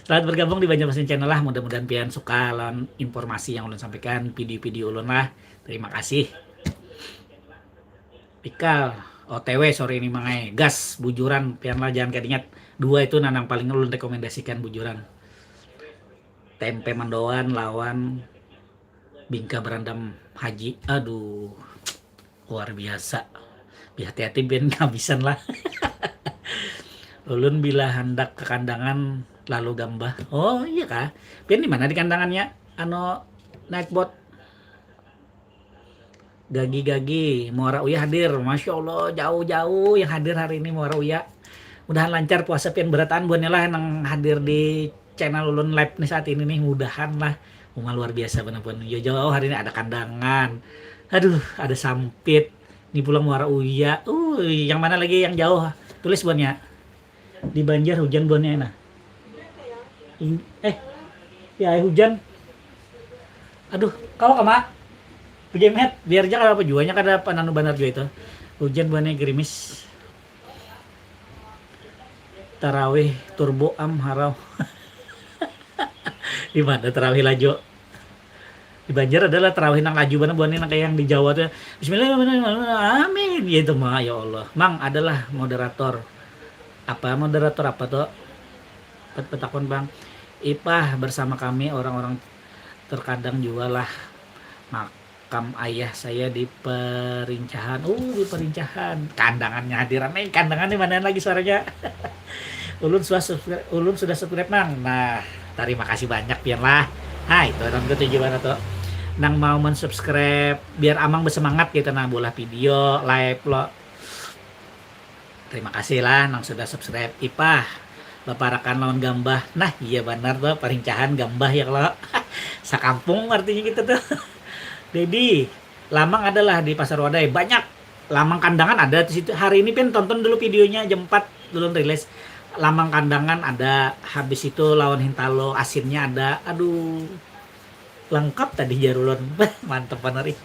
Selamat bergabung di Banjarmasin Channel lah. Mudah-mudahan pian suka lawan informasi yang ulun sampaikan, video-video ulun lah. Terima kasih. Pikal OTW sore ini mangai gas bujuran pian lah jangan keinget. Dua itu nanang paling ulun rekomendasikan bujuran. Tempe mendoan lawan Bingka Berandam Haji. Aduh. Luar biasa. Hati-hati biar kehabisan lah. Ulun bila hendak ke Kandangan lalu Gambah. Oh iya kah? Pian di mana di Kandangannya? Naik boat. Gagi Muara Uya hadir. Masya Allah jauh-jauh yang hadir hari ini Muara Uya. Mudahan lancar puasa pian berataan buannya lah yang hadir di channel ulun live nih saat ini nih, mudahan lah. Luar biasa bener-bener. Jauh-jauh hari ini ada Kandangan. Aduh, ada Sampit. Ini pulang Muara Uya. Yang mana lagi yang jauh? Tulis buannya. Di Banjar hujan buannya nah. Ya hujan. Aduh, kau kama? Pejemet, biar aja kalau jualnya kada pananu banar juga itu. Hujan buannya gerimis. Tarawih turbo harau. Di mana tarawih laju? Di Banjar adalah tarawih nang laju bener buannya nang kayak yang di Jawa tuh. Bismillahirrahmanirrahim. Amin. Gitu mah ya Allah. Mang adalah moderator. Moderator apa tuh? Petakon Bang. Ipah bersama kami orang-orang terkadang juga lah makam ayah saya di Perincahan. Di Perincahan. Kandangannya hadiran nih, kandangannya mana lagi suaranya? Ulun sudah subscribe nang. Nah, terima kasih banyak pian lah. Nah, itu orang tujuan tuh. Nang mau mensubscribe biar Amang bersemangat gitu nah bola video live lo. Terima kasih lah nang sudah subscribe Ipah. Baparakan lawan Gambah. Nah, iya benar tuh Perincahan Gambah ya kalau sakampung artinya gitu tuh. Jadi, lamang adalah di Pasar Wadai banyak lamang kandangan ada di situ. Hari ini pin tonton dulu videonya jam 4 belum rilis. Lamang kandangan ada, habis itu lawan Hintalo asinnya ada. Aduh, lengkap tadi jarulun. Mantep bener ih.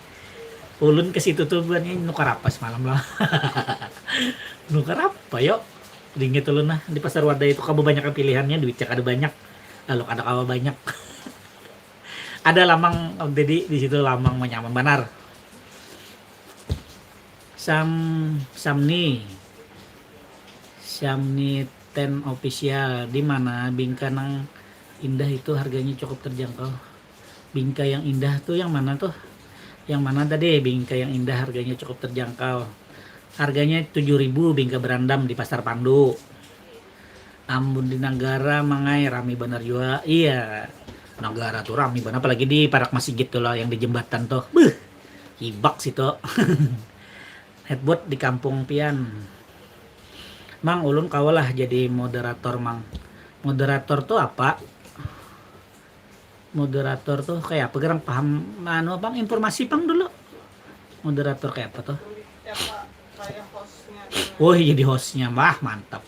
Ulun ke situ tuh buannya nukar apa semalam lah. Nukar apa yuk? Dingin ulun nah di Pasar Wadai itu kamu banyak pilihannya, duit cek ada banyak. Lalu ada kawa banyak. Ada lamang Om Deddy di situ lamang menyaman benar. Samni Ten official di mana bingka nang indah itu harganya cukup terjangkau. Bingka yang indah tuh yang mana tuh? Yang mana tadi bingka yang indah harganya cukup terjangkau. Harganya 7.000 bingka berandam di Pasar Pandu. Amun di Nagara mangai rame bener juga. Iya. Nagara tuh rame bener apalagi di Parak Masjid tuh lah yang di jembatan tuh. Beuh. Hibak situ. Headboard di Kampung Pian. Mang ulun kawalah jadi moderator mang. Moderator tuh apa? Moderator tuh kayak apa gerang paham bang informasi pang dulu. Moderator kayak apa tuh? Ya Pak, kayak hostnya. Oh jadi hostnya wah mantap.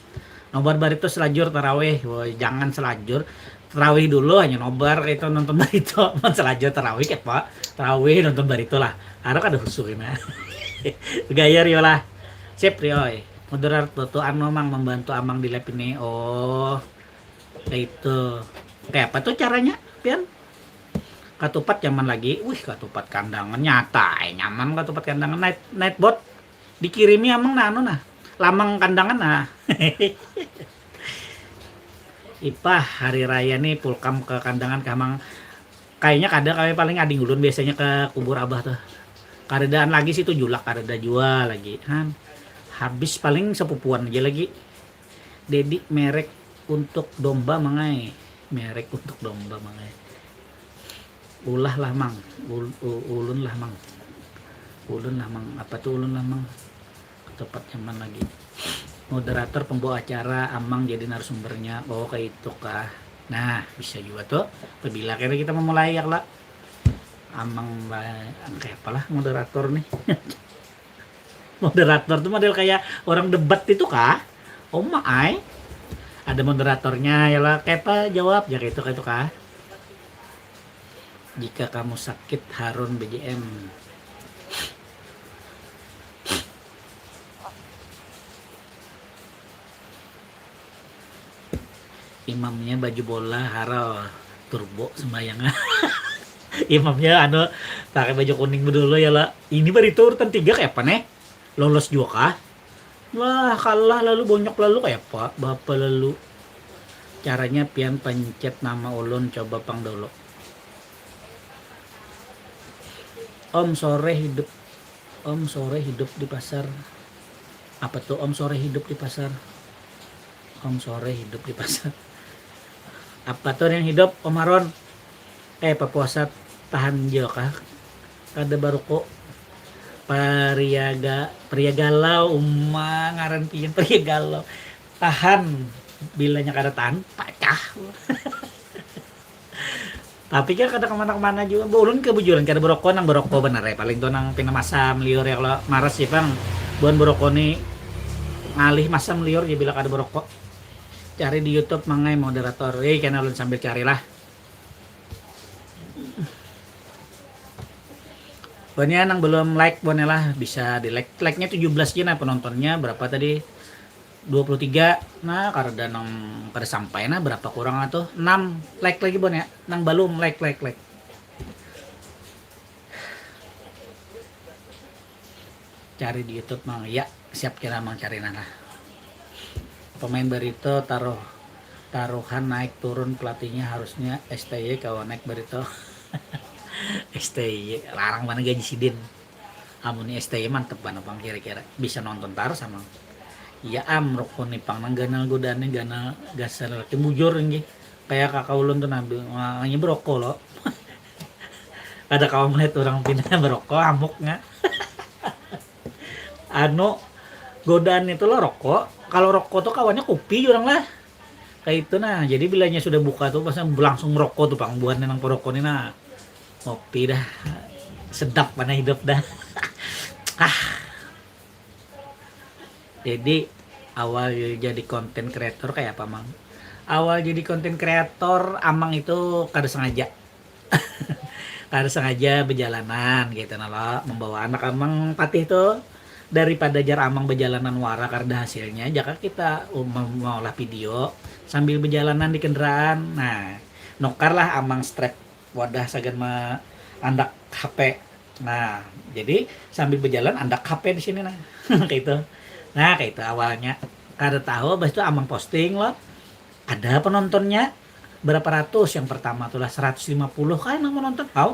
Nobar barito selajur tarawih. Woi jangan selajur. Tarawih dulu hanya nobar itu nonton barito. Selajur tarawih kayak pak. Tarawih nonton barito lah. Harap ada khusus ini. Gaya Rio lah. Sip Rio. Moderator tuh anu mang membantu Amang di lab ini. Oh kayak itu. Kayak apa tuh caranya Pian? Katupat nyaman lagi. Wih katupat kandangan nyata nyaman katupat kandangan night bot dikirimi Amang nah anu nah lamang kandangan nah. Ipah hari raya nih pulkam ke kandangan ke Amang kayaknya kadang kami paling ading ulun biasanya ke kubur abah tuh. Karedaan lagi situ julak kareda jual lagi kan. Habis paling sepupuan aja lagi. Dedi merek untuk domba mangai. Merek untuk domba mangai. Ulah lah mang. Ulun lah mang. Ulun lah mang. Apa tuh ulun lah mang? Tepat nyaman lagi. Moderator pembawa acara Amang jadi narasumbernya. Oh kayak itu kah. Nah bisa juga tuh. Bila kira kita memulai ya lah. Amang kayak apalah moderator nih. Moderator tuh model kayak orang debat itu kah? Oh my. Ada moderatornya ya lah kayak apa jawab ya kayak itu kah? Jika kamu sakit Harun BJM. Imamnya baju bola haro turbo sembayangan. Imamnya anu pakai baju kuning dulu ya lah. Ini baru urutan 3 kayak apa nih? Lolos juga kah? Wah kalah lalu bonyok lalu kayak apa? Bapak lalu. Caranya pian pencet nama ulun coba pang dulu. Om sore hidup di pasar. Apa tuh Om sore hidup di pasar? Om sore hidup di pasar. Apa tuh yang hidup Om Haron? Papuasa tahan jo kah? Kada baru kok pria galau ngaran pian pria galau tahan bilanya kada tahan pacah. Tapi kan kada kemana-kemana juga ulun kebujuran kada berokok nang berokok bener ya paling tuh nang pina masam liur ya kalau maras sih bang buan berokok nih ngalih masam liur ya bila kada berokok cari di YouTube mangai moderator karena ulun sambil carilah. Pokoknya nang belum like boleh lah bisa di like-nya 17 aja nah penontonnya berapa tadi 23 nah karena nang pada sampai nah berapa kurang tuh 6 like lagi bon ya nang belum like cari di YouTube mang ya siap kira mang cari nah pemain Barito taruhan naik turun pelatihnya harusnya STY kalau naik Barito. STY larang mana gaji sidin. Amun STY mantep banget bang kira-kira bisa nonton terus sama. Iya rokok nih pang nang ganal godane ganal gasar kebujur nggih. Kayak kakak ulun tuh nabi hanya berokok loh. Ada kawan melihat orang pindah berokok amuk nggak. Anu godaan itu lo rokok. Kalau rokok tuh kawannya kopi orang lah. Kayak itu nah. Jadi bilanya sudah buka tuh pas langsung merokok tuh pang buat nang perokok nih nah. Kopi dah sedap mana hidup dah. Jadi awal jadi konten kreator kayak apa mang? Awal jadi konten kreator amang itu kada sengaja. Kada sengaja berjalanan gitu nala membawa anak amang patih tuh daripada jar amang berjalanan wara karena hasilnya jika kita mengolah video sambil berjalanan di kendaraan. Nah, nokar lah amang strap wadah sagan andak HP. Nah, jadi sambil berjalan andak HP di sini nah. Kayak itu. Nah, kayak itu awalnya. Kada tahu habis itu amang posting loh. Ada penontonnya berapa ratus, yang pertama tuh lah 150 kan yang menonton. Tahu?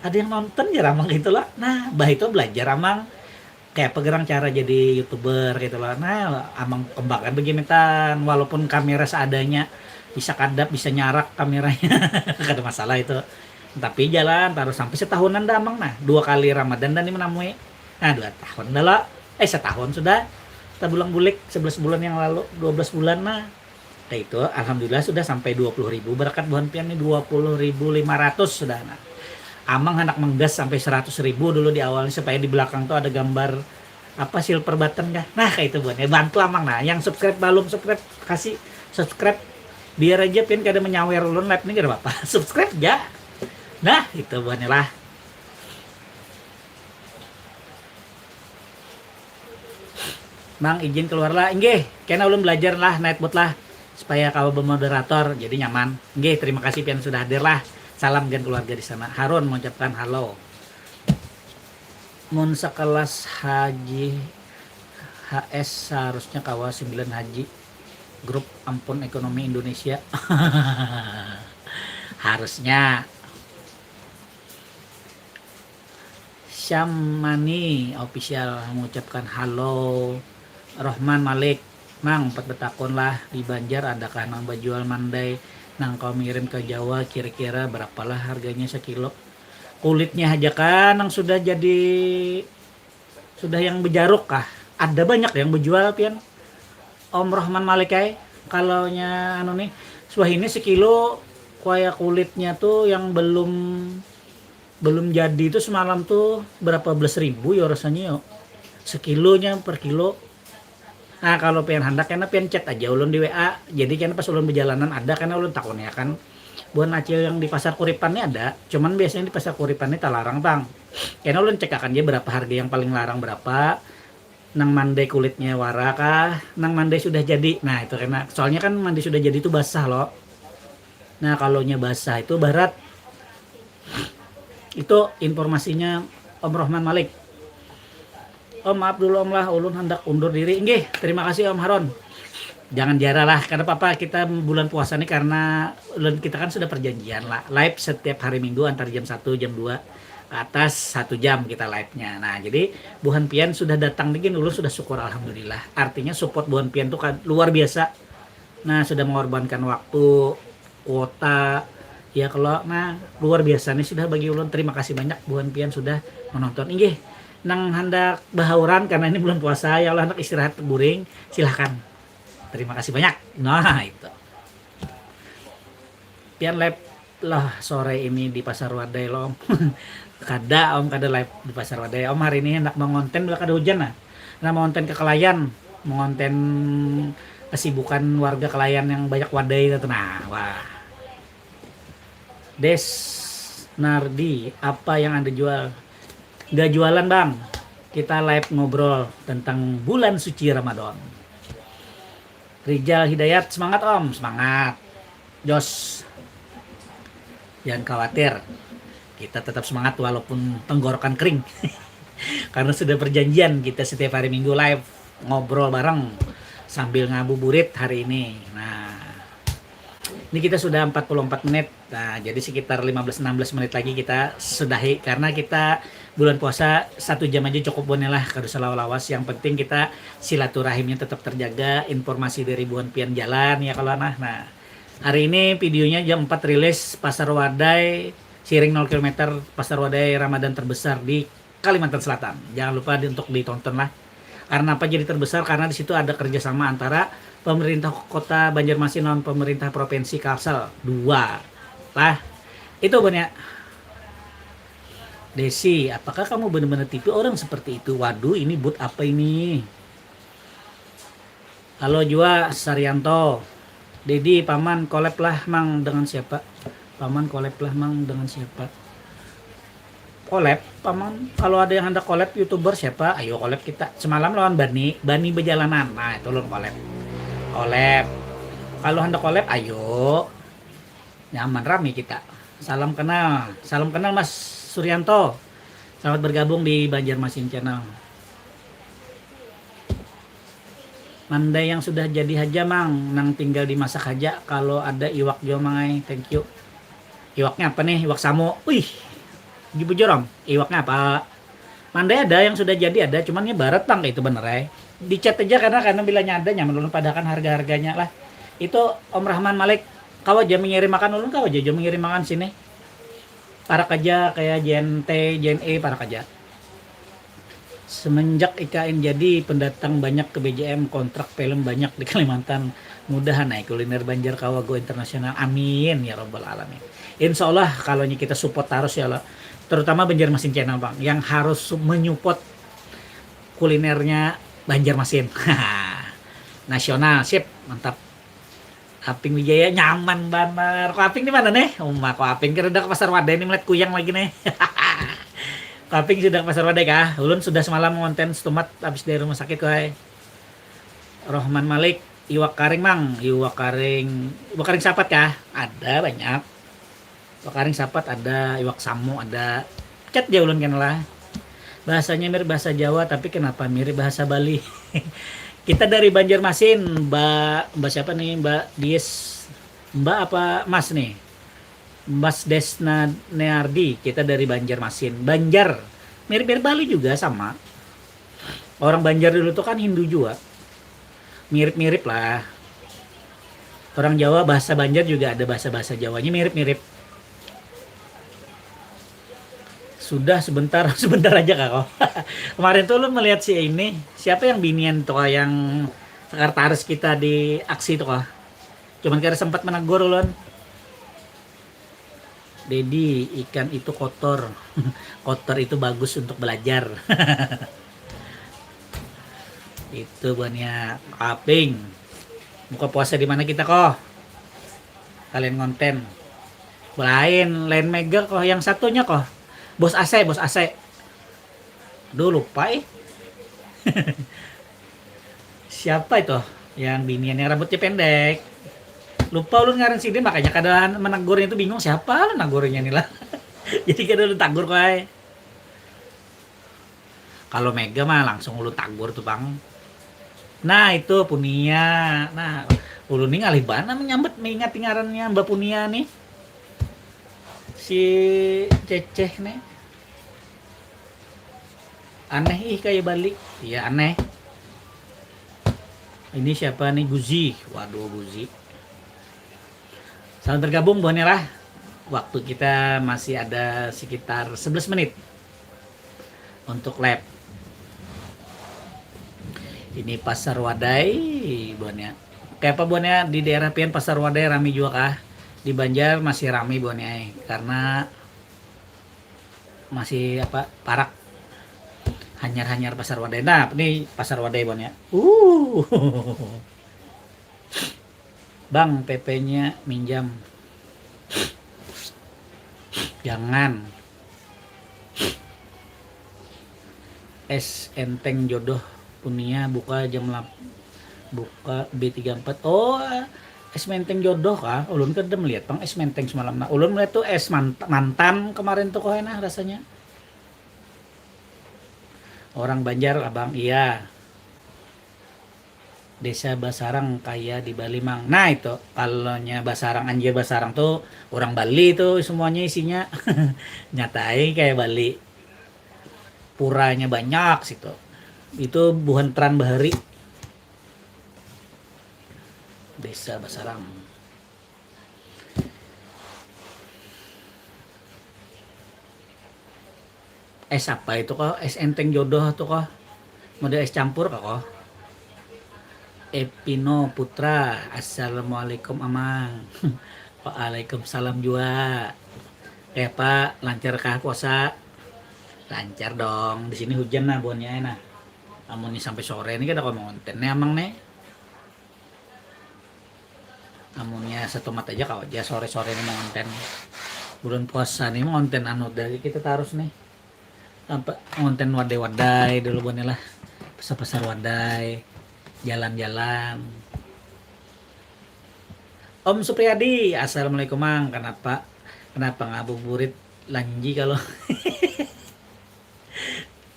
Ada yang nonton ya amang gitu lah. Nah, bah itu belajar amang kayak pegerang cara jadi YouTuber gitu loh. Nah, amang kembangkan begini tan walaupun kamera seadanya bisa kadap, bisa nyarak kameranya. Kada masalah itu. Tapi jalan terus sampai setahunan dah amang nah. 2 kali Ramadan dan ini menamui. Nah, 2 tahun dah lah. Setahun sudah. Kita bulan-bulik 11 bulan yang lalu, 12 bulan nah. Kayak itu alhamdulillah sudah sampai 20.000 berkat Buhan Pian nih 20.500 sudah nah. Amang hendak menggas sampai 100.000 dulu di awalnya supaya di belakang tuh ada gambar apa silver button kah. Nah kayak itu Buhan ya bantu amang nah. Yang subscribe belum subscribe kasih subscribe biar aja Pian kada menyawer ulun live nih kada apa-apa. Subscribe ya. Nah itu Buhan lah. Mang izin keluar lah. Nggih, kena ulun belajar lah nightbot lah supaya kalau bermoderator jadi nyaman. Nggih, terima kasih Pian sudah hadir lah. Salam dan keluarga di sana. Harun mengucapkan halo. Mun sekelas haji HS seharusnya kawa 9 haji grup Ampun Ekonomi Indonesia. Harusnya. Syamani official mengucapkan halo. Rohman Malik, Mang 4 betakon lah di Banjar adakah nang bajual mandai nang kau mirim ke Jawa kira-kira berapalah harganya sekilo? Kulitnya aja kan nang sudah jadi sudah yang bejaruk kah? Ada banyak yang berjual Pian. Om Rohman Malik kalau nya anu nih, suah ini sekilo kayak kulitnya tuh yang belum jadi itu semalam tuh berapa belas ribu ya rasanya yo. Sekilonya per kilo. Nah kalau pengen hendak karena pengen chat aja ulun di WA. Jadi kan pas ulun perjalanan ada karena ulun takutnya kan buan acil yang di pasar Kuripan ini ada. Cuman biasanya di pasar Kuripan ini tak larang bang. Karena ulun cek akan dia berapa harga yang paling larang berapa. Nang mandai kulitnya wara kah? Nang mandai sudah jadi. Nah itu karena soalnya kan mandai sudah jadi itu basah loh. Nah kalau nya basah itu barat. Itu informasinya Om Rohman Malik. Om maaf dulu Om lah, ulun hendak undur diri. Nggih, terima kasih Om Haron. Jangan jarah lah, karena apa kita bulan puasa ini karena ulun kita kan sudah perjanjian lah. Live setiap hari Minggu antara jam 1 jam 2 ke atas 1 jam kita live-nya. Nah, jadi Buhan Pian sudah datang begini ulun sudah syukur alhamdulillah. Artinya support Buhan Pian tuh kan luar biasa. Nah, sudah mengorbankan waktu, kuota, ya kalau nah luar biasa nih sudah bagi ulun. Terima kasih banyak Buhan Pian sudah menonton. Nggih. Nang hendak bahauran karena ini bulan puasa ya Allah hendak istirahat buring silahkan. Terima kasih banyak. Nah itu Pian live lah sore ini di Pasar Wadai loh. Kada Om kada live di Pasar Wadai. Om hari ini hendak mengonten bila kada hujan nah. Nah mengonten ke Kelayan, mengonten kesibukan warga Kelayan yang banyak wadai itu. Nah wah Des Nardi apa yang Anda jual? Gak jualan bang, kita live ngobrol tentang bulan suci Ramadan. Rijal Hidayat, semangat Om, semangat. Jos, jangan khawatir, kita tetap semangat walaupun tenggorokan kering. Karena sudah perjanjian kita setiap hari Minggu live ngobrol bareng sambil ngabuburit hari ini. Nah, Ini kita sudah 44 menit. Nah, jadi sekitar 15-16 menit lagi kita sudahi karena kita bulan puasa 1 jam aja cukup boleh lah kada usah lawas. Yang penting kita silaturahimnya tetap terjaga, informasi dari Buan Pian jalan ya kalau nah. Hari ini videonya jam 4 rilis Pasar Wadai Siring 0 km Pasar Wadai Ramadan terbesar di Kalimantan Selatan. Jangan lupa untuk ditonton lah. Karena apa jadi terbesar? Karena di situ ada kerjasama antara pemerintah kota Banjarmasin non pemerintah provinsi Kalsel 2 lah itu banyak. Desi, apakah kamu benar-benar tipe orang seperti itu? Waduh, ini but apa ini? Halo Jua Saryanto, Dedi, paman collab lah mang dengan siapa? Paman collab lah mang dengan siapa? Collab, paman. Kalau ada yang hendak collab youtuber siapa? Ayo collab kita. Semalam lawan Bani Bejalanan. Nah itu loh collab. Kalau hendak collab ayo, nyaman rame kita. Salam kenal Mas Suryanto, selamat bergabung di Banjarmasin Channel. Mandai yang sudah jadi haja mang nang tinggal dimasak haja. Kalau ada iwak jo mangai, thank you. Iwaknya apa nih? Iwak samo. Wih, gibu jorom. Iwaknya apa? Mandai ada yang sudah jadi ada, cuman ya barat bang itu bener ya. Di chat aja karena bilanya ada nyaman ulun padahal harga-harganya lah. Itu Om Rahman Malik, kau aja mengirim makan ulun, kau aja mengirim makan sini. Parak aja kayak JNT, JNE parak aja. Semenjak IKN jadi pendatang banyak ke BJM, kontrak film banyak di Kalimantan. Mudahan naik kuliner Banjar Kawa go internasional. Amin ya robbal alamin. Insya Allah kalau kita support harus ya Allah. Terutama Banjarmasin Channel bang, yang harus menyupport kulinernya Banjarmasin. Nasional, sip, mantap. Aping Wijaya nyaman banget. Kok Aping di mana nih? Kok Aping kira udah ke Pasar Wadai nih melihat kuyang lagi nih. Kok Aping sudah ke Pasar Wadai kah? Ulun sudah semalam ngonten stumat habis dari rumah sakit kok. Rohman Malik, iwak karing mang, iwak karing sapat kah? Ada banyak. Iwak karing sapat ada, iwak samu ada. Cat dia ulun kenal. Bahasanya mirip bahasa Jawa tapi kenapa mirip bahasa Bali? Kita dari Banjarmasin, Mbak siapa nih? Mbak Dies, Mbak apa Mas nih? Mas Desna Neardi, kita dari Banjarmasin. Banjar, mirip-mirip Bali juga sama. Orang Banjar dulu tuh kan Hindu juga. Mirip-mirip lah. Orang Jawa bahasa Banjar juga ada bahasa-bahasa Jawanya mirip-mirip. Sudah sebentar aja kak. Kemarin tuh lu melihat si ini siapa yang binian tuh yang sekretaris kita di aksi tuh kak. Cuman karena sempat menegur ulun. Dedi, ikan itu kotor. Kotor itu bagus untuk belajar. Itu banyak Aping. Buka puasa di mana kita kok? Kalian konten. Lain mega kok yang satunya kok. Bos AC. Aduh lupa Siapa itu yang binian yang rambutnya pendek? Lupa ulun ngaran sini makanya kadang menegurnya itu bingung siapa lu nagurnya nih lah. Jadi kadang ulun tagur kok. Kalau Mega mah langsung ulun tagur tuh bang. Nah itu Punia. Nah ulun nih ngalih bana menyambut mengingat ngarannya Mbak Punia nih. Si Ceceh nih aneh kayak Bali ya aneh. Ini siapa nih? Guzi. Waduh Guzi, selamat bergabung Bonera. Waktu kita masih ada sekitar 11 menit untuk live. Ini Pasar Wadai Bonnya. Kayak apa Bonnya di daerah Pian Pasar Wadai rame juga kah? Di Banjar masih ramai Bonnya karena masih parak hanyar Pasar Wadai. Nah ini Pasar Wadai Bonnya. Bang PP-nya minjam. Jangan. Es enteng jodoh Punia buka jam buka B34. Oh es menteng jodoh kah? Ulun kan udah melihat bang es menteng semalam. Nah, ulun melihat tuh es mantan kemarin tuh kok enak rasanya. Orang Banjar abang iya. Desa Basarang kayak di Bali mang. Nah itu kalau Basarang Anjir Basarang tuh orang Bali tuh semuanya isinya. Nyatain kayak Bali. Puranya banyak situ. Itu Buhan Tran Bahari. Desa Basarang. Es apa itu kok? Es enteng jodoh tuh kok? Model es campur kok? Epino Putra, assalamualaikum amang. Waalaikumsalam juga. Pak, lancar kah puasa? Lancar dong. Di sini hujan nah buannya enak. Namun ini sampai sore ini kan ada kontennya amang nih. Namunnya satu mat aja kau aja sore-sore ini mau konten. Bulan puasa nih mau konten anu dari kita terus nih. Apa konten wadai-wadai dulu buannya lah. Pasar-pasar wadai, jalan-jalan. Om Supriyadi, assalamualaikum mang. Kenapa ngabuburit lanji kalau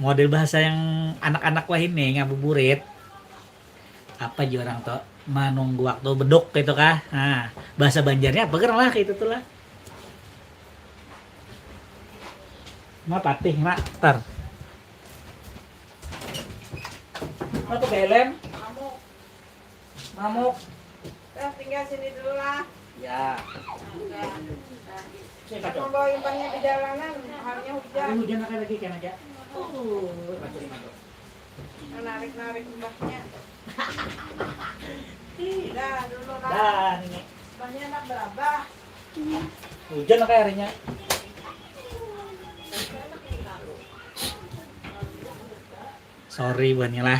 model bahasa yang anak-anak wah ini ngabuburit apa aja orang tuh menunggu waktu beduk gitu kah. Nah, bahasa Banjarnya apa kan lah gitu tuh lah. Ma patih mak tar. Ma tuh belem. Mamuk. Udah tinggal sini dulu lah. Ya. Saya Kita kacau. membawa imbangnya di jalanan, halnya hujan. Hari hujan lagi kan aja. Kacau. Narik-narik imbahnya. Udah dulu lah. Dan ini Imbahnya nak berapa? hujan kayak harinya. Sorry banyak lah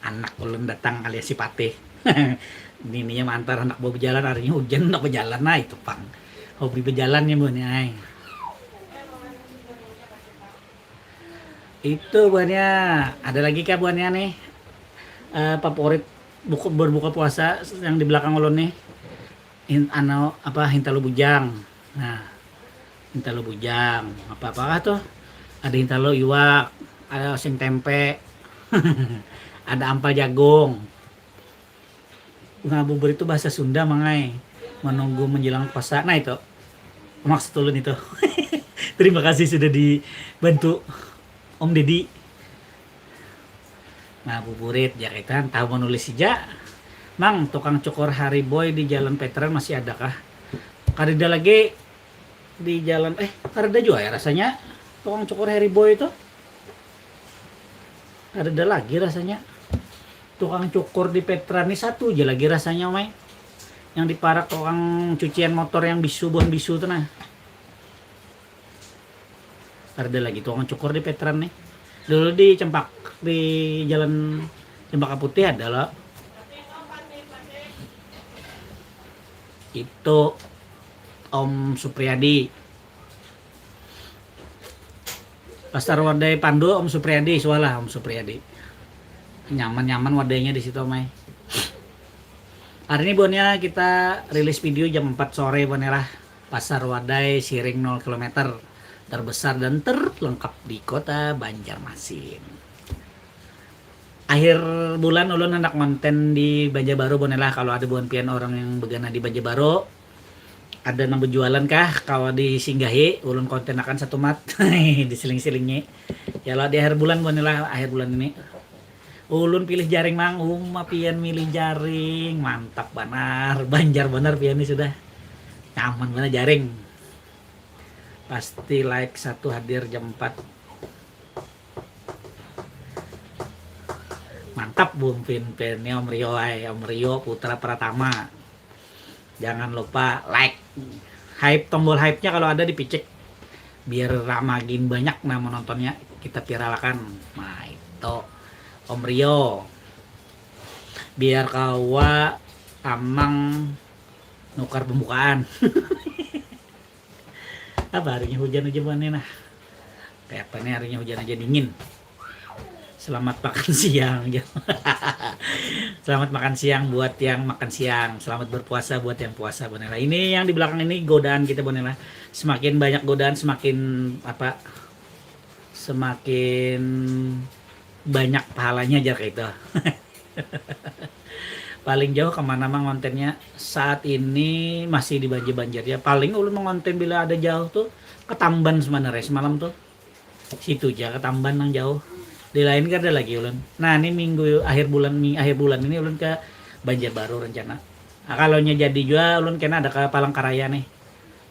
anak ulun datang alias si Patih. Ini mantar anak bawa berjalan harinya hujan anak berjalan nah itu pang hobi berjalannya buannya. Itu buannya ada lagi kah buannya nih favorit berbuka puasa yang di belakang ulun nih Hintalu Bujang. Nah Hintalu Bujang apa tuh ada Hintalu iwak, ada oseng tempe. Ada ampal jagung. Ngabuburit itu bahasa Sunda mangai menunggu menjelang puasa. Nah itu maksud ulun itu. Terima kasih sudah dibantu Om Deddy. Ngabuburit ya kita tahu menulis saja. Mang tukang cukur Hariboy di Jalan Veteran masih ada kah? Karida lagi di jalan karida juga ya rasanya tukang cukur Hariboy itu. Ada lagi rasanya tukang cukur di Petra ini satu aja lagi rasanya Mai yang di Parak tukang cucian motor yang buah bisu tuh nah ada lagi tukang cukur di Petra nih dulu di jalan Cempaka Putih adalah itu Om Supriyadi. Pasar Wadai Pandu Om Supriyadi, sualah Om Supriyadi. Nyaman-nyaman wadainya di situ, Mai. Hari ini bonnya kita rilis video jam 4 sore bonnya lah. Pasar Wadai Siring 0 km terbesar dan terlengkap di kota Banjarmasin. Akhir bulan ulun hendak konten di Banjarbaru bonnya lah kalau ada buan pian orang yang begana di Banjarbaru. Ada nang berjualan kah kalau disinggahi ulun konten akan satu mat diseling-selingnya ya lah di akhir bulan lah akhir bulan ini ulun pilih jaring mang pian milih jaring mantap benar Banjar benar pian ini sudah nyaman benar jaring pasti like satu hadir jam 4 mantap Bung Pin-Pinnya Om Rio Putra Pratama. Jangan lupa like, tombol hype-nya kalau ada dipicek biar makin banyak nah menontonnya kita viralkan. Nah itu Om Rio biar kawa amang nukar pembukaan. Apa harinya hujan-hujan nah kayak apa nih harinya hujan aja dingin. Selamat makan siang. Selamat makan siang buat yang makan siang. Selamat berpuasa buat yang puasa Bonela. Ini yang di belakang ini godaan kita Bonela. Semakin banyak godaan semakin banyak pahalanya aja kayak itu. Paling jauh kemana mah kontennya saat ini masih di banjir-banjir ya. Paling ulun mengonten bila ada jauh tuh ke Tamban sebenarnya semalam tuh. Situ aja ke Tamban yang jauh. Di lain kan ada lagi ulun. Nah, ini minggu akhir bulan ini ulun ke Banjarbaru rencana. Nah, kalau jadi juga ulun kena ada ke Palangkaraya nih.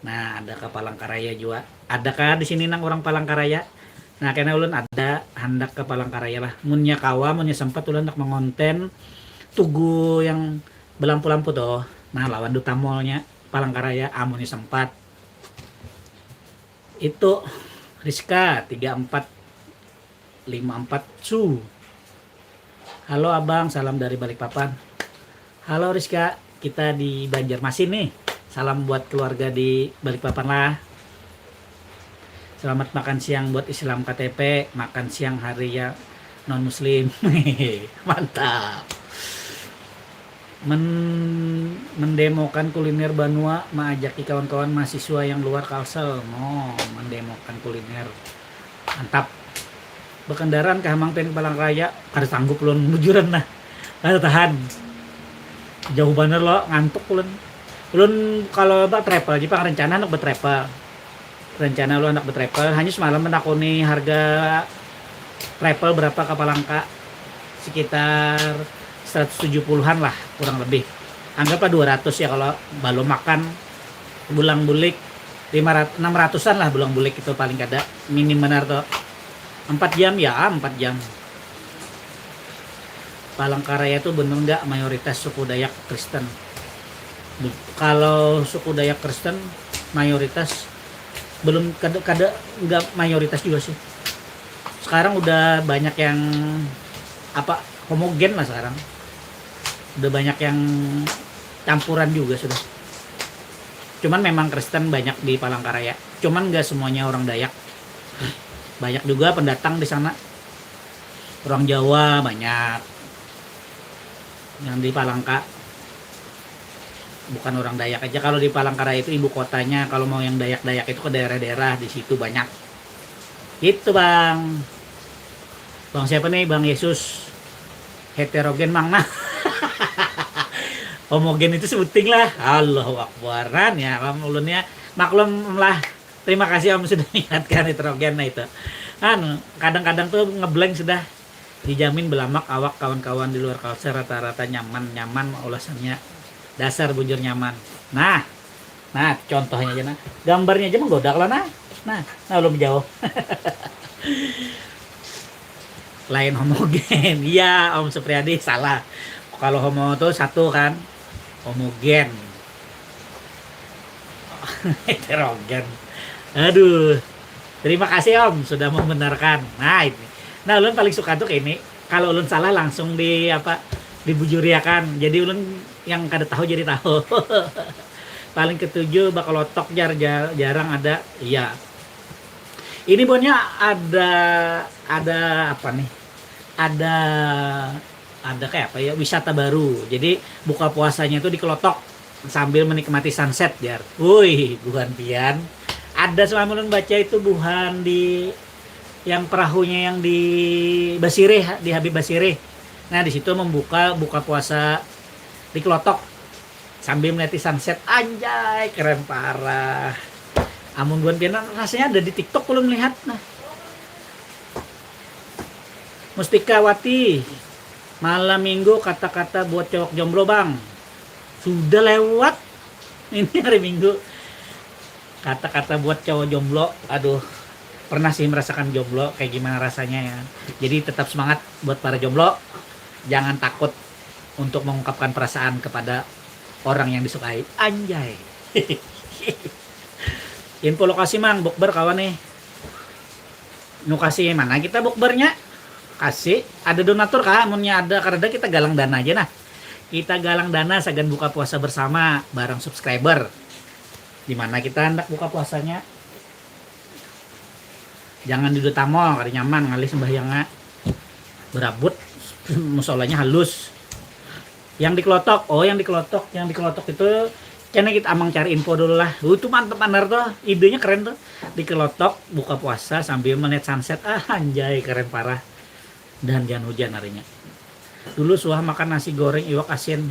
Nah, ada ke Palangkaraya juga. Ada di sini nang orang Palangkaraya. Nah, kena ulun ada hendak ke Palangkaraya lah. Munnya kawa, munnya sempat ulun hendak mengonten tugu yang belampu-lampu tuh. Nah, lawan duta mallnya Palangkaraya, amunnya sempat. Itu Rizka 3454 Su. Halo abang, salam dari Balikpapan. Halo Rizka, kita di Banjarmasin nih. Salam buat keluarga di Balikpapan lah. Selamat makan siang buat Islam KTP, makan siang hari ya non muslim. Mantap. Mendemokan kuliner Banua, mengajaki kawan-kawan mahasiswa yang luar Kalsel. Mendemokan kuliner. Mantap. Berkendaraan ke Hamang Pen Palangkaraya, kada sanggup ulun bujuran nah. Kada tahan. Jauh bener lo, ngantuk ulun. Ulun kalau travel aja pak rencana anak bertravel. Rencana lu anak bertravel, hanya semalam menakuni harga travel berapa ke Palangka, sekitar 170-an lah kurang lebih. Anggaplah 200 ya kalau balu makan bulang bulik 500 600-an lah bulang bulik itu paling kada minim benar tuh. 4 jam ya, 4 jam. Palangkaraya itu bener nggak mayoritas suku Dayak Kristen. Kalau suku Dayak Kristen mayoritas belum kada nggak mayoritas juga sih. Sekarang udah banyak yang homogen lah sekarang. Udah banyak yang campuran juga sudah. Cuman memang Kristen banyak di Palangkaraya. Cuman nggak semuanya orang Dayak. Banyak juga pendatang di sana. Orang Jawa banyak. Yang di Palangka. Bukan orang Dayak aja, kalau di Palangkaraya itu ibu kotanya. Kalau mau yang Dayak-Dayak itu ke daerah-daerah di situ banyak. Gitu bang. Bang siapa nih? Bang Yesus. Heterogen mang nah. Homogen itu sebuting lah. Allahu Akbaran ya. Ulunnya maklum lah. Terima kasih om sudah mengingatkan heterogen nah itu. Kadang-kadang tuh ngeblank sudah. Dijamin belamak awak kawan-kawan di luar Kalsel rata-rata nyaman ulasannya. Dasar bujur nyaman. Nah contohnya aja nah. Gambarnya aja menggoda kalau nah belum jauh. Lain homogen. Iya Om Supriyadi salah. Kalau homo tuh satu kan homogen. Heterogen. Aduh. Terima kasih Om sudah membenarkan. Nah ini. Nah ulun paling suka tuh kayak ini. Kalau ulun salah langsung dibujuriakan. Jadi ulun yang kada tahu jadi tahu. Paling ketujuh bakal lotok jarang ada. Iya. Ini bonnya ada apa nih? Ada kayak apa ya? Wisata baru. Jadi buka puasanya itu di Kelotok sambil menikmati sunset jar. Wih, buhan pian. Ada selama ulun baca itu buhan di yang perahunya yang di Basireh, di Habib Basireh. Nah, di situ buka puasa di Kelotok sambil melihat sunset. Anjay, keren parah. Amun buan pian rasanya ada di TikTok belum melihat. Nah. Mustika Wati. Malam Minggu kata-kata buat cowok jomblo, Bang. Sudah lewat. Ini hari Minggu. Kata-kata buat cowok jomblo. Aduh, pernah sih merasakan jomblo kayak gimana rasanya ya. Jadi tetap semangat buat para jomblo. Jangan takut untuk mengungkapkan perasaan kepada orang yang disukai. Anjay. Info lokasi mang bukber kawan nih. Nu kasih mana kita bukbernya? Kasih. Ada donatur kah? Amunnya ada karena kita galang dana aja nah. Kita galang dana sagan buka puasa bersama bareng subscriber. Di mana kita hendak buka puasanya? Jangan di Duta Mall, kada nyaman ngalih sembahyangnya. Berabut musolanya halus. Yang di Kelotok, yang di Kelotok itu kayaknya kita amang cari info dulu lah. Itu mantep bener tuh, idenya keren tuh. Di Kelotok buka puasa sambil melihat sunset. Anjay, keren parah. Dan jangan hujan harinya. Dulu suah makan nasi goreng iwak asin.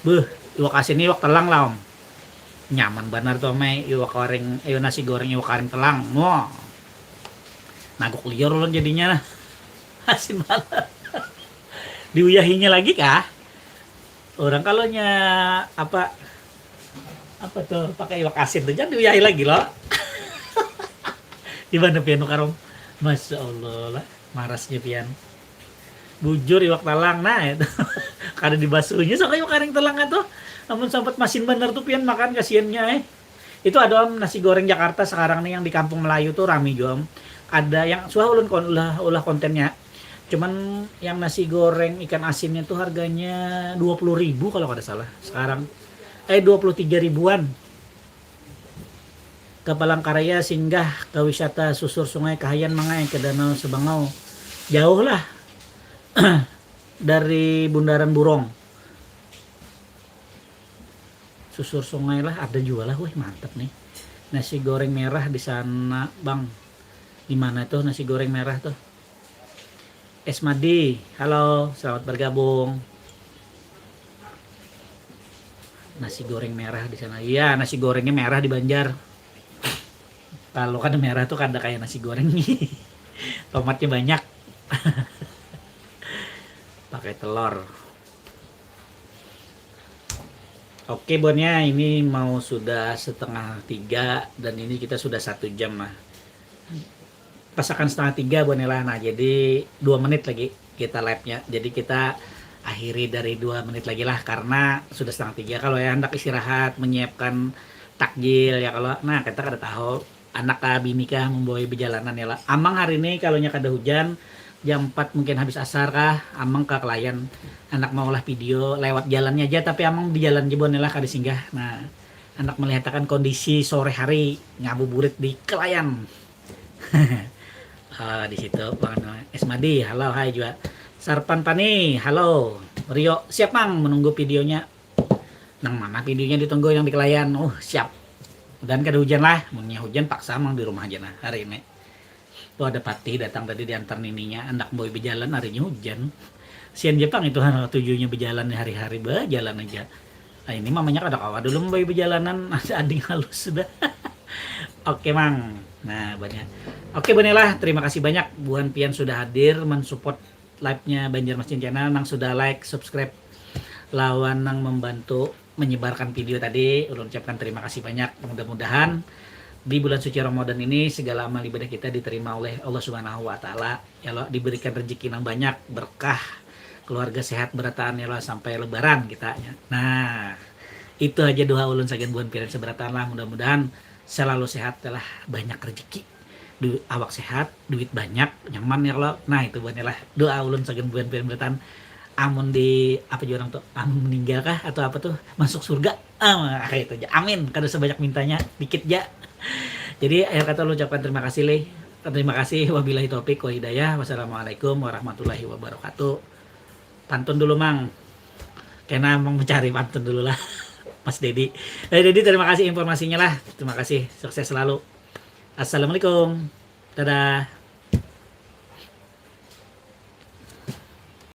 Beuh, iwak asin iwak telang lah om. Nyaman benar tuh me iwak goreng, nasi goreng iwak goreng telang. Wah, nagok liur loh jadinya. Asin banget. Diuyahinya lagi kah? Orang kalau nya apa tuh pakai iwak asin tuh jangan diuyahi lagi loh. Di mana pian karom? Masya Allah lah, marasnya pian. Bujur iwak talang nah itu. Kada dibasuhnya so iwak goreng telang tuh. Namun sempat masin bener tuh pian makan kasihannya. Itu ada om nasi goreng Jakarta sekarang nih yang di Kampung Melayu tuh rame juga om. Ada yang suah ulah kontennya. Cuman yang nasi goreng ikan asinnya tuh harganya 20.000 kalau kada salah. Sekarang 23 ribuan. Ke Palangkaraya singgah ke wisata susur sungai Kahayan Mangai ke Danau Sebangau. Jauh lah dari Bundaran Burong. Susur sungai lah ada juga lah, wih mantap nih. Nasi goreng merah di sana bang. Di mana tuh nasi goreng merah tuh? Esmadi, halo, selamat bergabung. Nasi goreng merah di sana. Iya, nasi gorengnya merah di Banjar. Kalau kan merah tuh kada kayak nasi goreng. Tomatnya banyak. Pakai telur. Oke bonnya, ini mau sudah 2:30 dan ini kita sudah 1 jam lah. Pasakan 2:30 bonela. Nah jadi 2 menit lagi kita live-nya. Jadi kita akhiri dari 2 menit lagi lah karena sudah 2:30. Kalau ya hendak istirahat menyiapkan takjil ya kalau nah kita kada tahu anak kah bini kah membawa perjalanan ya lah. Amang hari ini kalau nya kada hujan jam 4 mungkin habis asar kah amang ke klien anak mau lah video lewat jalannya aja tapi amang di jalan jebon lah kada singgah. Nah anak melihatkan kondisi sore hari ngabuburit di klien. Di situ Bang Esmadi, halo, hai juga. Sarpan Pani, halo. Rio, siap Mang menunggu videonya. Nang mana videonya ditunggu yang di klien. Oh, siap. Dan kada hujan lah, mungkin hujan paksa Mang di rumah aja nah hari ini. Tuh ada Pati datang tadi diantar nininya, anak boy berjalan harinya hujan. Sian Jepang itu tujuannya berjalan hari-hari berjalan aja. Nah, ini mamanya kada kawa dulu boy berjalanan, ada ading halus sudah. Oke Mang. Nah banyak. Oke Bonela, terima kasih banyak Buan Pian sudah hadir mensupport live-nya Banjarmasin Channel, nang sudah like, subscribe, lawan nang membantu menyebarkan video tadi. Ulun ucapkan terima kasih banyak. Mudah-mudahan di bulan suci Ramadan ini segala amal ibadah kita diterima oleh Allah Subhanahu wa taala. Ya Allah, diberikan rezeki yang banyak, berkah, keluarga sehat berataan ya Allah sampai lebaran kita ya. Nah, itu aja doa ulun sagan Buan Pian seberatan lah, mudah-mudahan selalu sehat telah banyak rezeki, awak sehat, duit banyak, nyaman ya Allah. Nah itu buatnya lah doa ulun sagan Buan Pian beratan amun di apa juga orang tuh amun meninggal kah atau apa tuh masuk surga kayak itu aja amin kada sebanyak mintanya dikit aja. Jadi akhir kata lu ucapkan terima kasih Le. Terima kasih, wabillahi taufik wa hidayah, wassalamualaikum warahmatullahi wabarakatuh. Pantun dulu Mang, karena mau mencari pantun dulu lah. Mas Dedi. Dedi terima kasih informasinya lah. Terima kasih. Sukses selalu. Assalamualaikum. Dadah.